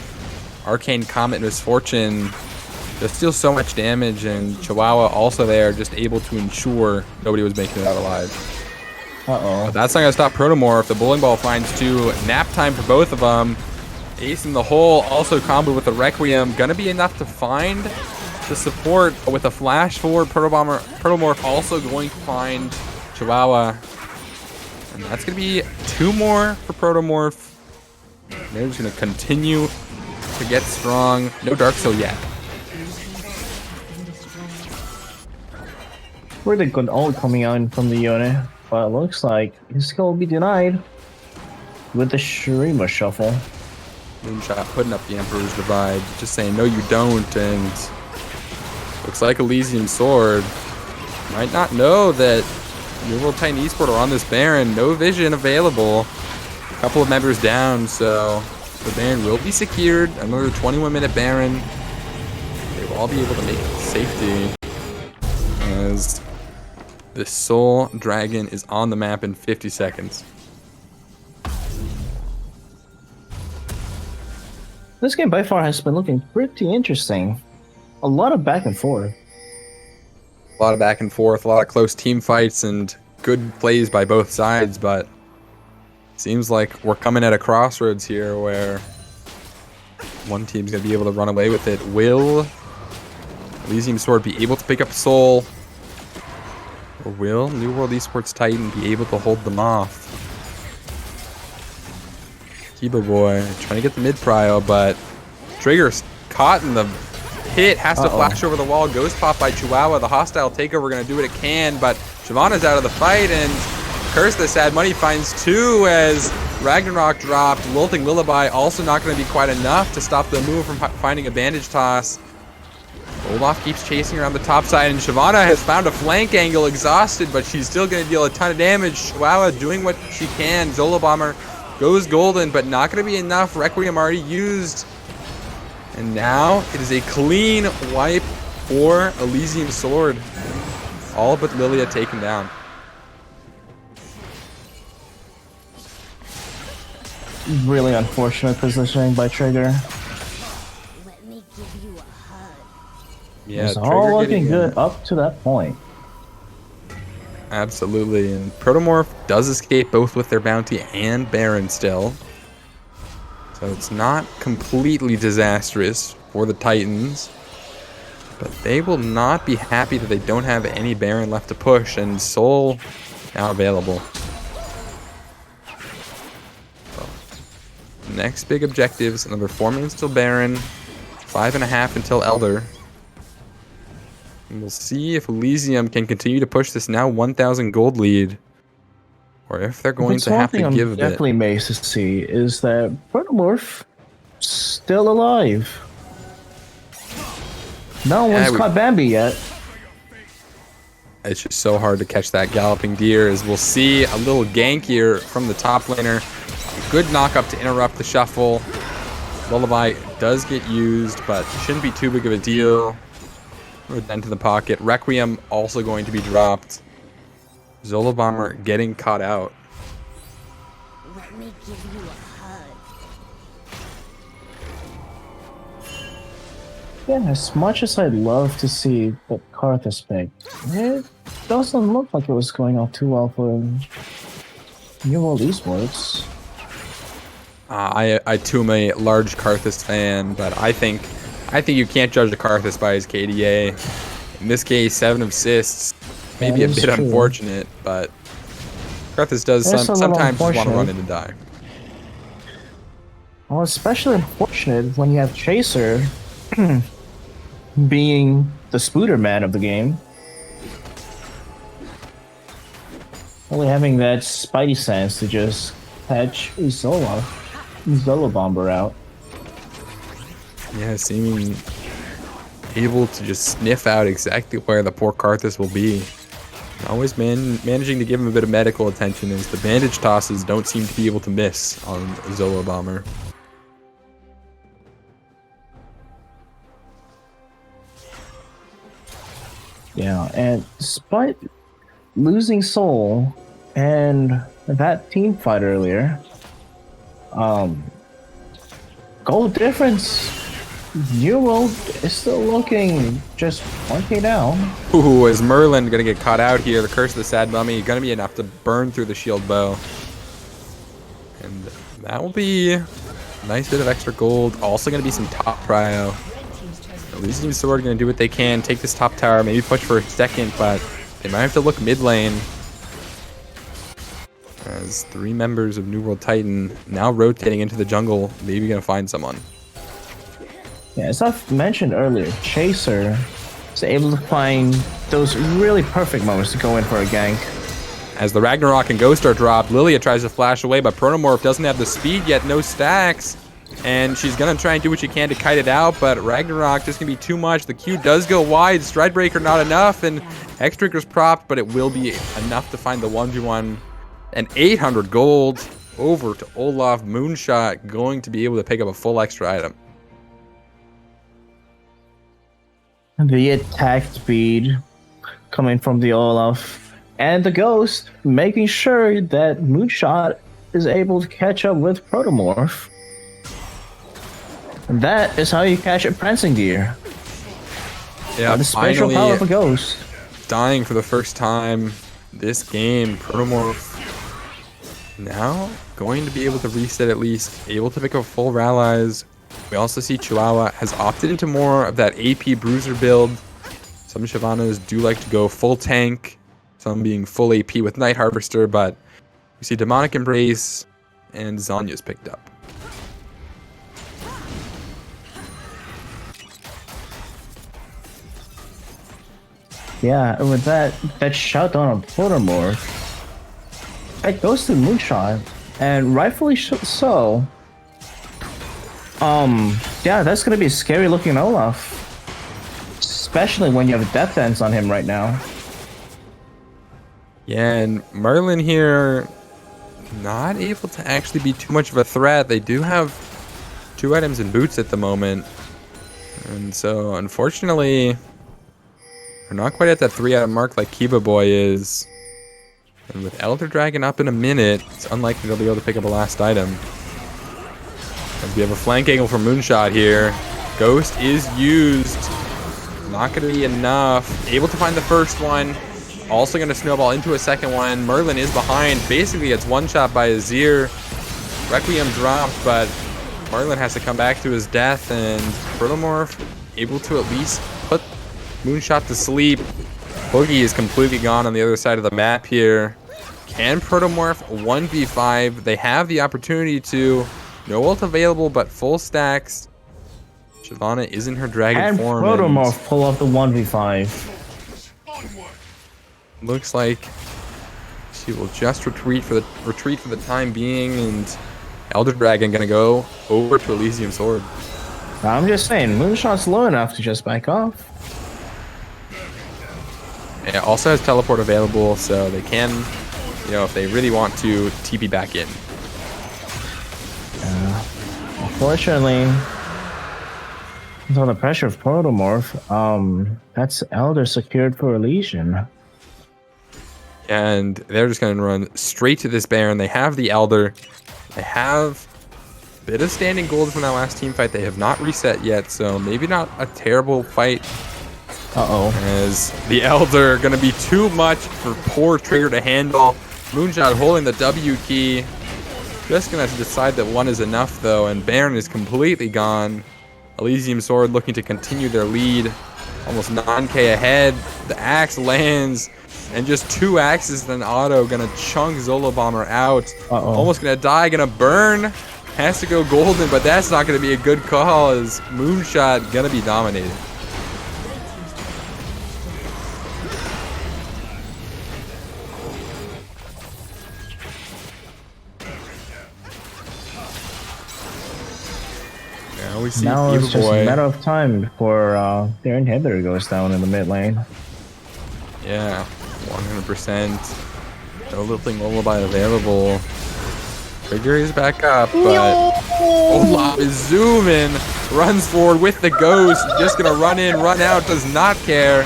S2: Arcane Comet Misfortune, just deals so much damage, and Chihuahua also there, just able to ensure nobody was making it out alive.
S3: Uh-oh.
S2: But that's not going to stop Protomorph. The bowling ball finds 2. Nap time for both of them. Ace in the hole, also comboed with the Requiem. Going to be enough to find the support with a flash forward. Protomorph also going to find Chihuahua. And that's going to be 2 more for Protomorph. They're just going to continue to get strong. No Dark Soul yet.
S3: Really good ult coming on from the unit, but it looks like his skill will be denied with the Shurima shuffle.
S2: Moonshot putting up the Emperor's Divide, just saying no you don't, and looks like Elysium Sword might not know that New World Titan Esports are on this Baron. No vision available. A couple of members down, so the Baron will be secured. Another 21-minute Baron. They will all be able to make it to safety as the Soul Dragon is on the map in 50 seconds.
S3: This game by far has been looking pretty interesting. A lot of back and forth.
S2: A lot of back and forth, a lot of close team fights, and good plays by both sides, but Seems like we're coming at a crossroads here where one team's going to be able to run away with it. Will Elysium Sword be able to pick up Soul? Or will New World Esports Titan be able to hold them off? Kiba Boy trying to get the mid prio, but Trigger's caught in the hit, has to flash over the wall. Ghost pop by Chihuahua. The hostile takeover going to do what it can, but Shyvana's out of the fight, and Curse the Sad Money finds two as Ragnarok dropped. Lilting Lullaby also not going to be quite enough to stop the move from finding a bandage toss. Olaf keeps chasing around the top side, and Shyvana has found a flank angle, exhausted, but she's still going to deal a ton of damage. Chihuahua doing what she can. Zola Bomber goes golden, but not going to be enough. Requiem already used. And now it is a clean wipe for Elysium Sword. All but Lilia taken down.
S3: Really unfortunate positioning by Trigger.
S4: Let me give you a hug.
S2: Yeah,
S3: It's all
S2: Trigger
S3: looking
S2: getting
S3: good up to that point.
S2: Absolutely, and Protomorph does escape both with their bounty and Baron still. So it's not completely disastrous for the Titans. But they will not be happy that they don't have any Baron left to push, and Soul now available. So, next big objectives, another 4 minutes till Baron, 5.5 until Elder. And we'll see if Elysium can continue to push this now 1,000 gold lead, or if they're going to have to give a bit.
S3: Definitely amazed to see is that Protomorph still alive. No one's caught Bambi yet.
S2: It's just so hard to catch that galloping deer, as we'll see a little gank here from the top laner. A good knock up to interrupt the shuffle. Lullaby does get used, but shouldn't be too big of a deal. Dent in the pocket. Requiem also going to be dropped. Zola Bomber getting caught out.
S4: Let me give you a hug.
S3: Yeah, as much as I'd love to see the Karthus pick, it doesn't look like it was going off too well for New World Esports.
S2: I too am a large Karthus fan, but I think you can't judge a Karthus by his KDA. In this case, 7 assists, maybe a bit unfortunate, but Karthus does sometimes just want to run in and die.
S3: Well, especially unfortunate when you have Chaser being the spooter man of the game. Only having that spidey sense to just catch Zola Bomber out.
S2: Yeah, seeming able to just sniff out exactly where the poor Karthus will be. Always managing to give him a bit of medical attention, as the bandage tosses don't seem to be able to miss on Zola Bomber.
S3: Yeah, and despite losing Soul and that team fight earlier, goal difference, New World is still looking just 1k down.
S2: Ooh, is Merlin gonna get caught out here? The Curse of the Sad Mummy gonna be enough to burn through the shield bow. And that will be a nice bit of extra gold. Also gonna be some top prio. Elysium Sword gonna do what they can, take this top tower, maybe push for a second, but they might have to look mid lane. As 3 members of New World Titan now rotating into the jungle, maybe gonna find someone.
S3: Yeah, as I've mentioned earlier, Chaser is able to find those really perfect moments to go in for a gank.
S2: As the Ragnarok and Ghost are dropped, Lilia tries to flash away, but Protomorph doesn't have the speed yet, no stacks. And she's going to try and do what she can to kite it out, but Ragnarok just going to be too much. The Q does go wide, Stridebreaker not enough, and X-Trigger's propped, but it will be enough to find the 1v1. And 800 gold over to Olaf. Moonshot going to be able to pick up a full extra item.
S3: The attack speed coming from the Olaf and the Ghost, making sure that Moonshot is able to catch up with Protomorph. And that is how you catch a prancing deer.
S2: Yeah,
S3: the special
S2: finally
S3: power of a Ghost.
S2: dying for the first time this game. Protomorph Now going to be able to reset at least, able to pick up full rallies. We also see Chihuahua has opted into more of that AP bruiser build. Some Shyvanas do like to go full tank, some being full AP with Night Harvester, but we see Demonic Embrace and Zanya's picked up.
S3: Yeah, and with that shutdown on Pottermore, it goes to Moonshot, and rightfully so. Yeah, that's gonna be a scary looking Olaf, especially when you have Death Dance on him right now.
S2: Yeah, and Merlin here, not able to actually be too much of a threat. They do have 2 items in boots at the moment, and so unfortunately, we're not quite at that 3-item mark like Kiba Boy is. And with Elder Dragon up in a minute, it's unlikely they'll be able to pick up a last item. As we have a flank angle from Moonshot here. Ghost is used. Not going to be enough. Able to find the first one. Also going to snowball into a second one. Merlin is behind. Basically, it's one-shot by Azir. Requiem dropped, but Merlin has to come back to his death. And Protomorph able to at least put Moonshot to sleep. Boogie is completely gone on the other side of the map here. Can Protomorph 1v5? They have the opportunity to. No ult available, but full stacks. Shyvana is in her dragon
S3: And
S2: form.
S3: Protomorph pull off the 1v5.
S2: Looks like she will just retreat for the time being, and Elder Dragon gonna go over to Elysium Sword.
S3: I'm just saying, Moonshot's low enough to just back off.
S2: It also has teleport available, so they can, if they really want to, TP back in.
S3: Unfortunately, with all the pressure of Protomorph, that's Elder secured for Elysium.
S2: And they're just going to run straight to this Baron. They have the Elder. They have a bit of standing gold from that last team fight. They have not reset yet, so maybe not a terrible fight.
S3: Uh-oh.
S2: As the Elder going to be too much for poor Trigger to handle. Moonshot holding the W key. Just going to decide that one is enough, though, and Baron is completely gone. Elysium Sword looking to continue their lead. Almost 9k ahead. The axe lands, and just 2 axes and an auto going to chunk Zola Bomber out. Almost going to die, going to burn. Has to go golden, but that's not going to be a good call as Moonshot going to be dominated. We see
S3: now
S2: Evil
S3: it's just
S2: Boy.
S3: a matter of time before their inhibitor goes down in the mid lane.
S2: Yeah, 100%. No Littling Lullaby available. Trigger is back up, but Olaf is zooming. Runs forward with the Ghost. Just gonna run in, run out, does not care.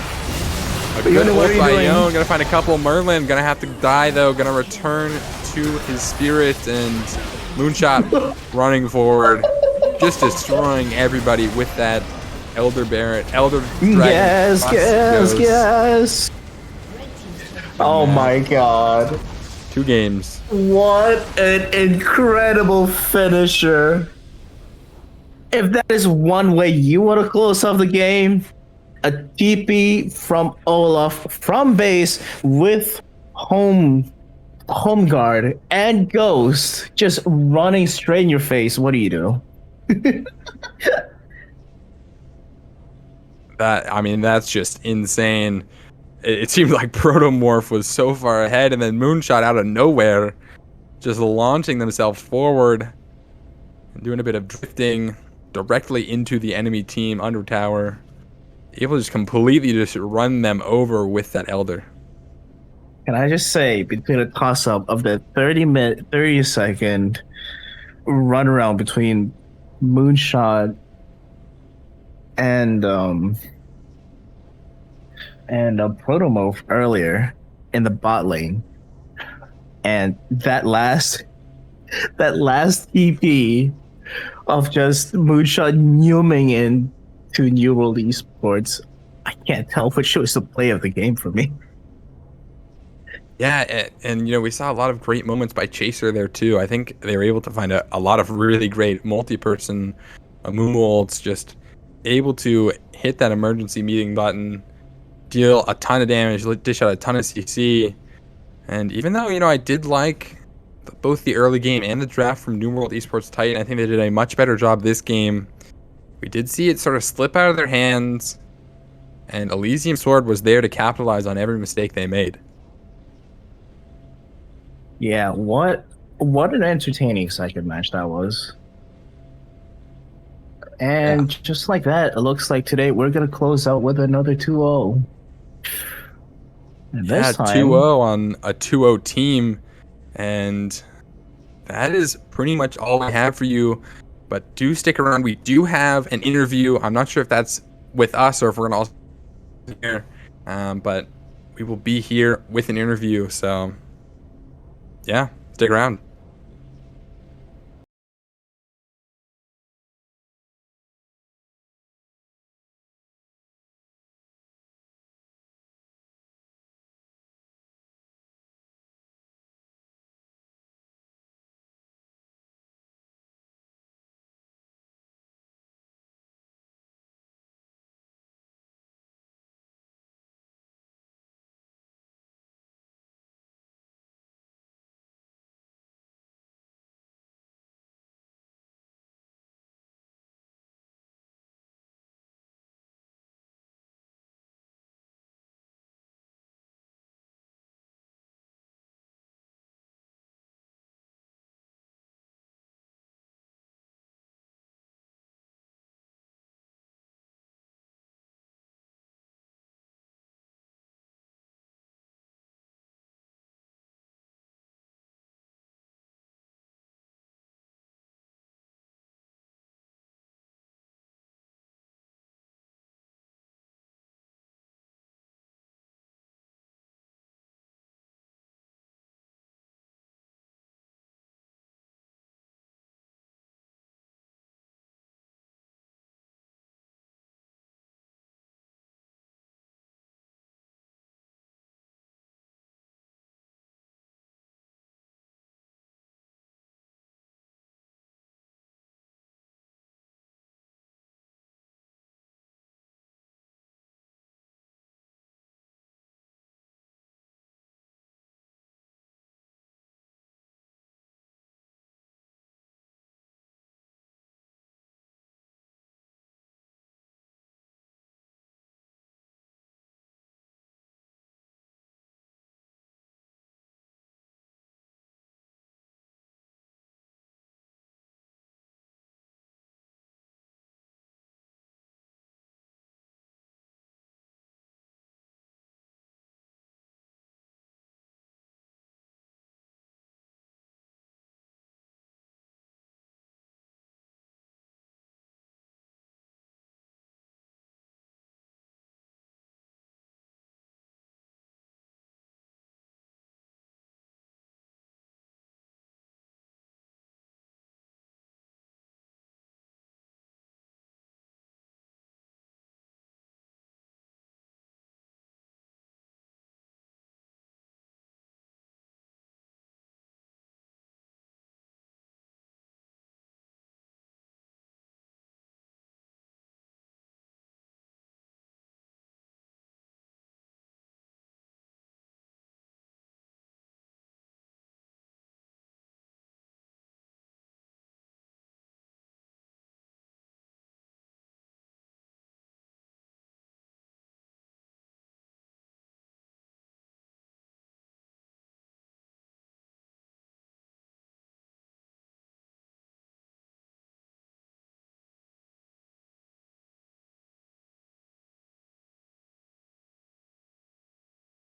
S2: A good ult by Yone. Gonna find a couple. Merlin gonna have to die though. Gonna return to his spirit, and Moonshot running forward. Just destroying everybody with that Elder Baron, Elder Dragon.
S3: Yes. Oh my god.
S2: 2 games.
S3: What an incredible finisher. If that is one way you want to close off the game, a TP from Olaf from base with home guard and Ghost just running straight in your face. What do you do?
S2: That's just insane. It seemed like Protomorph was so far ahead, and then Moonshot out of nowhere, just launching themselves forward and doing a bit of drifting directly into the enemy team under tower. Able to just completely just run them over with that Elder.
S3: Can I just say, between a toss-up of the 30-second run around between Moonshot and Protomorph earlier in the bot lane, and that last TP of just Moonshot zooming in to New World Esports, I can't tell which was the play of the game for me.
S2: Yeah, and we saw a lot of great moments by Chaser there too. I think they were able to find a lot of really great multi-person moonwalls, just able to hit that emergency meeting button, deal a ton of damage, dish out a ton of CC. And even though, I did like both the early game and the draft from New World Esports Titan, I think they did a much better job this game. We did see it sort of slip out of their hands, and Elysium Sword was there to capitalize on every mistake they made.
S3: Yeah, what an entertaining second match that was. And just like that, it looks like today we're gonna close out with another 2-0. And
S2: Yeah,
S3: this time,
S2: 2-0 on a 2-0 team, and that is pretty much all I have for you. But do stick around. We do have an interview. I'm not sure if that's with us or if we're gonna also here, but we will be here with an interview. So yeah, stick around.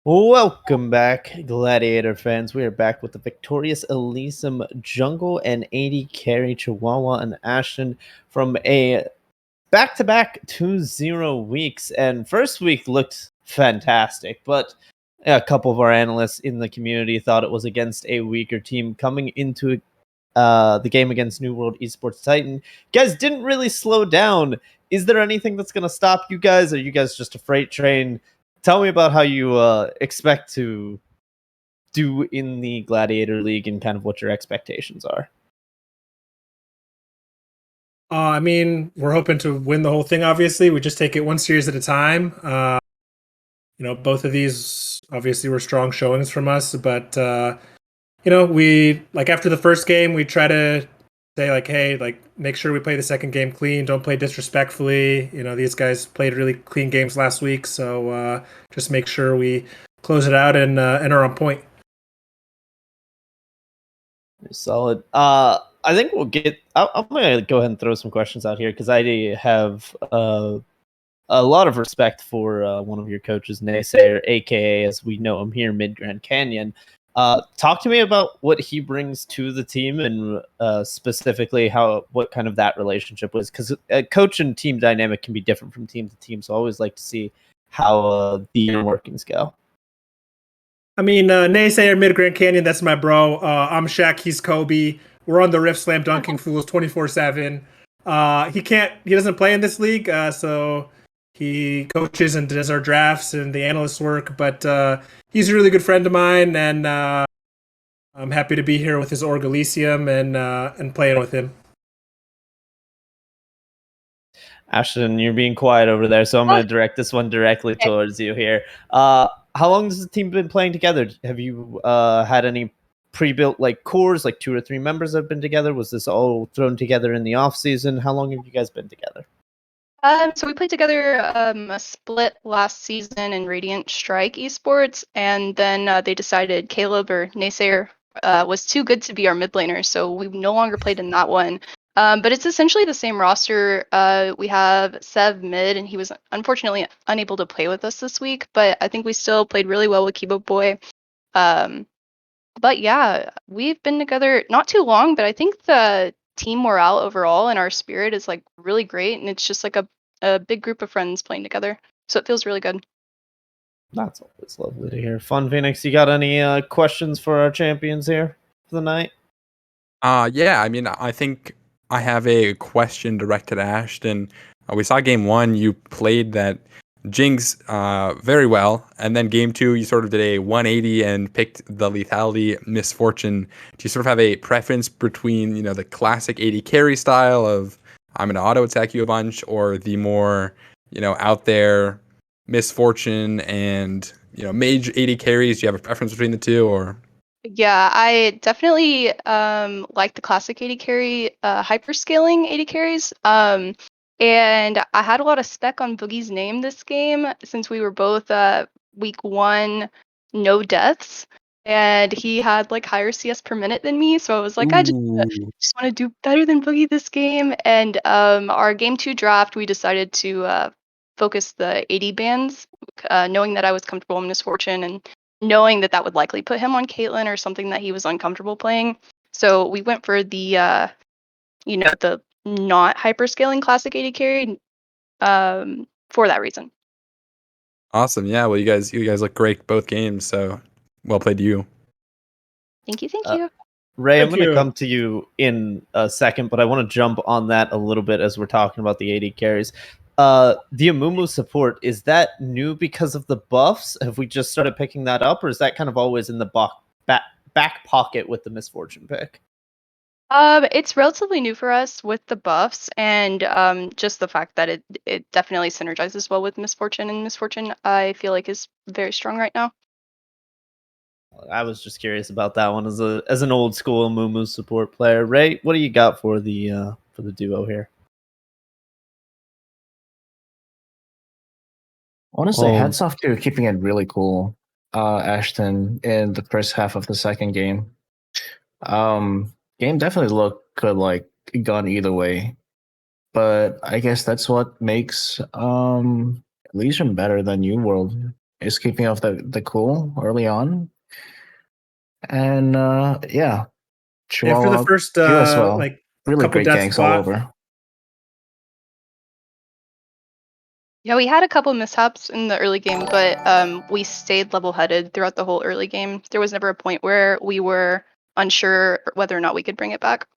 S1: Welcome back, Gladiator fans. We are back with the victorious Elysium Jungle and 80 carry Chihuahua and Ashton from a back-to-back 2-0 weeks. And first week looked fantastic, but a couple of our analysts in the community thought it was against a weaker team coming into the game against New World Esports Titan. You guys didn't really slow down. Is there anything that's going to stop you guys? Are you guys just a freight train? Tell me about how you expect to do in the Gladiator League and kind of what your expectations are?
S5: I mean, we're hoping to win the whole thing. Obviously, we just take it one series at a time. Both of these obviously were strong showings from us, but we like after the first game, we try to say like, hey, like make sure we play the second game clean. Don't play disrespectfully. These guys played really clean games last week, so just make sure we close it out and are on point.
S1: Solid. I think we'll get. I'm gonna go ahead and throw some questions out here because I have a lot of respect for one of your coaches, Naysayer, aka as we know him here, Mid Grand Canyon. Talk to me about what he brings to the team and specifically what kind of that relationship was, because coach and team dynamic can be different from team to team. So I always like to see how the inner workings go.
S5: I mean, Naysayer, Mid Grand Canyon, that's my bro. I'm Shaq, he's Kobe. We're on the Rift Slam dunking fools 24/7. He doesn't play in this league, so he coaches and does our drafts and the analyst work. But he's a really good friend of mine, and I'm happy to be here with his org Elysium and playing with him.
S1: Ashton, you're being quiet over there, so I'm going to direct this one directly towards you here. How long has the team been playing together? Have you had any pre-built like cores, like 2 or 3 members that have been together? Was this all thrown together in the off season? How long have you guys been together?
S6: So we played together a split last season in Radiant Strike Esports, and then they decided Caleb or Naysayer was too good to be our mid laner, so we no longer played in that one. But it's essentially the same roster. We have Sev mid, and he was unfortunately unable to play with us this week, but I think we still played really well with Kibo Boy. But yeah, we've been together not too long, but I think the team morale overall and our spirit is like really great, and it's just like a big group of friends playing together, so it feels really good.
S1: That's always lovely to hear. Fun Phoenix, you got any questions for our champions here for the night?
S2: Yeah, I mean, I think I have a question directed at Ashton. We saw game 1, you played that Jinx very well, and then game 2, you sort of did a 180 and picked the lethality Misfortune. Do you sort of have a preference between, the classic AD carry style of I'm going to auto attack you a bunch, or the more, out there Misfortune and, mage AD carries? Do you have a preference between the two, or?
S6: Yeah, I definitely like the classic AD carry, hyperscaling AD carries. And I had a lot of spec on Boogie's name this game since we were both week 1 no deaths, and he had like higher CS per minute than me. So I was like, I just want to do better than Boogie this game. And our game 2 draft, we decided to focus the AD bans, knowing that I was comfortable in Misfortune and knowing that that would likely put him on Caitlyn or something that he was uncomfortable playing. So we went for the the not hyperscaling classic AD carry for that reason.
S2: Awesome. Yeah. Well, you guys look great both games. So well played to you.
S6: Thank you.
S1: Ray,
S5: Thank
S1: I'm going to
S5: you.
S1: come to you in a second, but I want to jump on that a little bit as we're talking about the AD carries. The Amumu support, is that new because of the buffs? Have we just started picking that up, or is that kind of always in the back pocket with the Misfortune pick?
S6: It's relatively new for us with the buffs and just the fact that it definitely synergizes well with Misfortune, and Misfortune I feel like is very strong right now.
S1: I was just curious about that one as an old school Amumu support player. Ray, what do you got for the duo here?
S3: Honestly, hats off to keeping it really cool, Ashton, in the first half of the second game. Game definitely could like gone either way, but I guess that's what makes Elysium better than New World, is keeping off the cool early on, and yeah,
S5: After the
S3: Chihuahua
S5: first
S3: you as well.
S5: like
S3: Really
S5: couple
S3: great
S5: death
S3: ganks all
S5: spot.
S3: over.
S6: Yeah, we had a couple mishaps in the early game, but we stayed level-headed throughout the whole early game. There was never a point where we were unsure whether or not we could bring it back.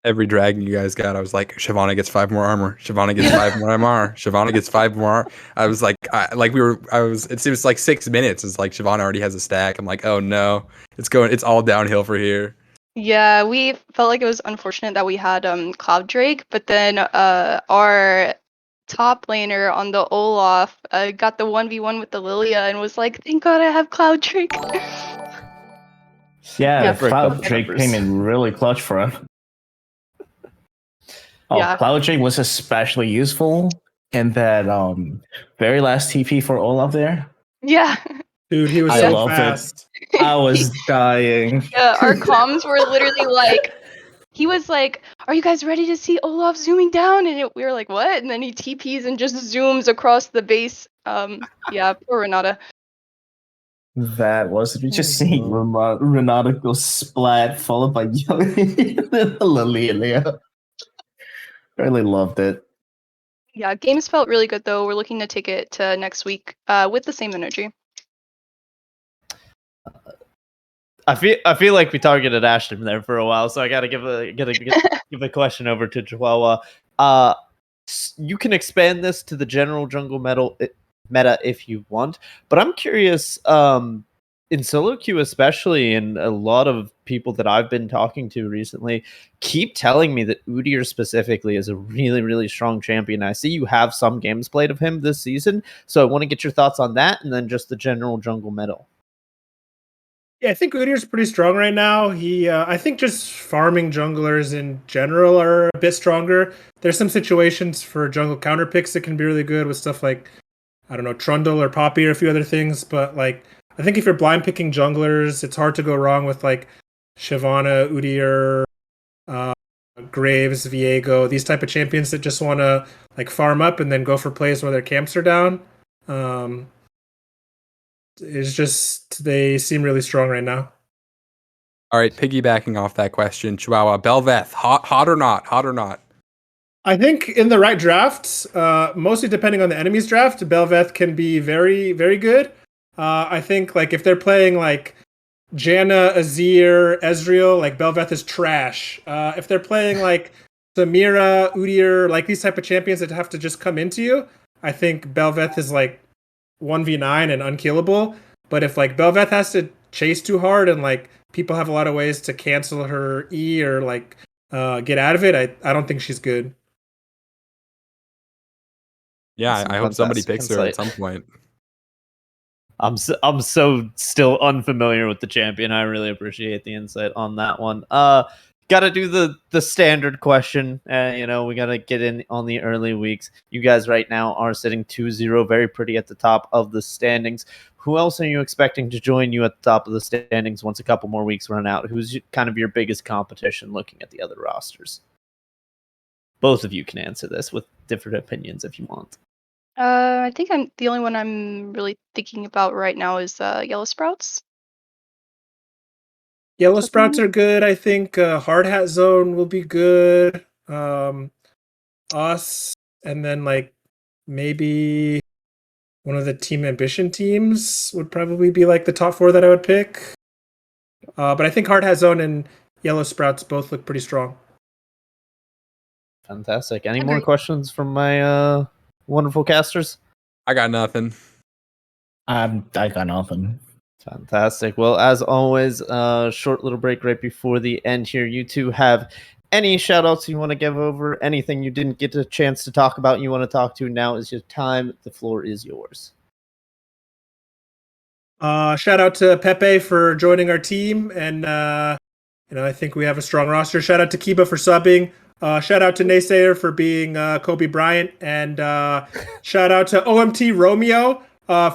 S2: Every dragon you guys got, I was like, Shyvana gets 5 more armor. Shyvana gets 5 more MR. Shyvana gets 5 more. I was like, it seems like 6 minutes. It's like Shyvana already has a stack. I'm like, oh no, it's all downhill for here.
S6: Yeah, we felt like it was unfortunate that we had Cloud Drake, but then our top laner on the Olaf got the 1v1 with the Lilia and was like, thank God I have Cloud Drake.
S3: Yeah,
S6: Yeah,
S3: Cloud
S1: for
S3: Drake
S1: numbers.
S3: came in really clutch for him. Oh,
S6: Yeah.
S3: Cloud Drake was especially useful in that very last TP for Olaf there.
S6: Yeah.
S5: Dude, he was
S3: I
S5: so
S3: loved it.
S5: fast.
S3: I was dying.
S6: Yeah, our comms were literally like, he was like, are you guys ready to see Olaf zooming down? And we were like, what? And then he TPs and just zooms across the base. Yeah, poor Renata.
S3: That was just seeing Renata go splat, followed by Lilia. Really loved it.
S6: Yeah, games felt really good though. We're looking to take it to next week with the same energy.
S1: I feel like we targeted Ashton there for a while, so I gotta give a question over to Chihuahua. You can expand this to the general jungle meta if you want, but I'm curious. In solo queue especially, and a lot of people that I've been talking to recently keep telling me that Udyr specifically is a really, really strong champion. I see you have some games played of him this season, so I want to get your thoughts on that, and then just the general jungle meta.
S5: Yeah, I think Udyr's pretty strong right now. I think just farming junglers in general are a bit stronger. There's some situations for jungle counter picks that can be really good with stuff like, I don't know, Trundle or Poppy or a few other things. But like, I think if you're blind picking junglers, it's hard to go wrong with like Shyvana, Udyr, Graves, Viego, these type of champions that just want to like farm up and then go for plays where their camps are down. It's just they seem really strong right now.
S2: All right, piggybacking off that question, Chihuahua, Bel'Veth, hot or not? Hot or not?
S5: I think in the right drafts, mostly depending on the enemy's draft, Bel'Veth can be very, very good. I think like if they're playing like Janna, Azir, Ezreal, like Bel'Veth is trash. If they're playing like Samira, Udyr, like these type of champions that have to just come into you, I think Bel'Veth is like 1v9 and unkillable. But if like Bel'Veth has to chase too hard and like people have a lot of ways to cancel her E or like get out of it, I don't think she's good.
S2: Yeah, I hope somebody
S1: Fantastic
S2: picks her at
S1: insight.
S2: some point.
S1: I'm so still unfamiliar with the champion. I really appreciate the insight on that one. Gotta do the standard question. We gotta get in on the early weeks. You guys right now are sitting 2-0, very pretty at the top of the standings. Who else are you expecting to join you at the top of the standings once a couple more weeks run out? Who's kind of your biggest competition looking at the other rosters? Both of you can answer this with different opinions if you want.
S6: I think the only one I'm really thinking about right now is Yellow Sprouts.
S5: Yellow Sprouts are good. I think Hard Hat Zone will be good. Us, and then like maybe one of the Team Ambition teams would probably be like the top 4 that I would pick. But I think Hard Hat Zone and Yellow Sprouts both look pretty strong.
S1: Fantastic. Any more
S6: Agreed.
S1: questions from my wonderful casters?
S2: I got nothing.
S3: I got nothing.
S1: Fantastic. Well, as always, short little break right before the end here. You two have any shout outs you want to give over? Anything you didn't get a chance to talk about you want to talk to? Now is your time. The floor is yours.
S5: Shout out to Pepe for joining our team, and I think we have a strong roster. Shout out to Kiba for subbing. Shout out to Naysayer for being Kobe Bryant, and shout out to OMT Romeo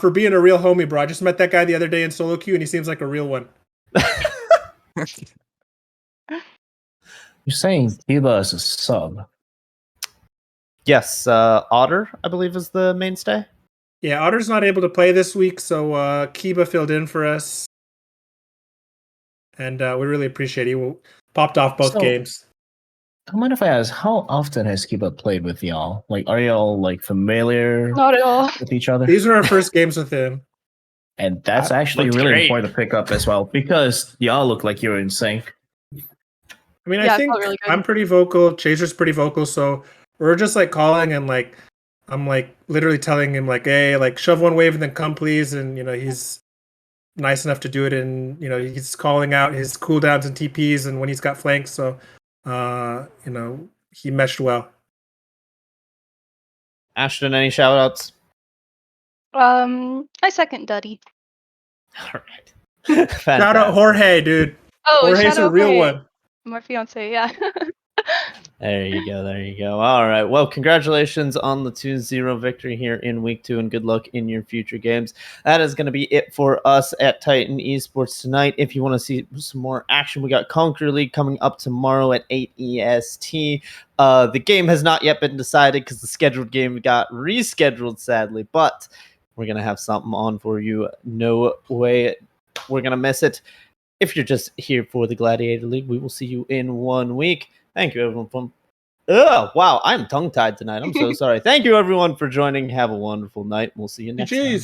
S5: for being a real homie, bro. I just met that guy the other day in solo queue, and he seems like a real one.
S3: You're saying Kiba is a sub.
S1: Yes, Otter, I believe, is the mainstay.
S5: Yeah, Otter's not able to play this week, so Kiba filled in for us, and we really appreciate it. He popped off both games.
S3: I mind if I ask, how often has Kiba played with y'all? Like, are y'all like familiar
S6: Not at all.
S3: with each other?
S5: These were our first games with him.
S3: And that's actually
S1: looked
S3: really
S1: great.
S3: important to pick up as well, because y'all look like you're in sync.
S5: I mean,
S6: Yeah,
S5: I
S6: it
S5: think
S6: felt really good.
S5: I'm pretty vocal. Chaser's pretty vocal, so we're just like calling and like I'm like literally telling him like, hey, like shove one wave and then come please, and he's nice enough to do it, and he's calling out his cooldowns and TPs and when he's got flanks, so he meshed well.
S1: Ashton, any shout outs?
S6: I second Duddy.
S1: All right.
S5: Shout out Jorge, dude.
S6: Oh,
S5: Jorge's
S6: shout
S5: a
S6: out
S5: real
S6: Jorge,
S5: one.
S6: my fiance. Yeah.
S1: There you go. There you go. All right. Well, congratulations on the 2-0 victory here in week 2, and good luck in your future games. That is going to be it for us at Titan Esports tonight. If you want to see some more action, we got Conqueror League coming up tomorrow at 8 EST. The game has not yet been decided because the scheduled game got rescheduled, sadly, but we're going to have something on for you. No way we're going to miss it. If you're just here for the Gladiator League, we will see you in 1 week. Thank you, everyone. Wow, I'm tongue-tied tonight. I'm so sorry. Thank you, everyone, for joining. Have a wonderful night. We'll see you next time.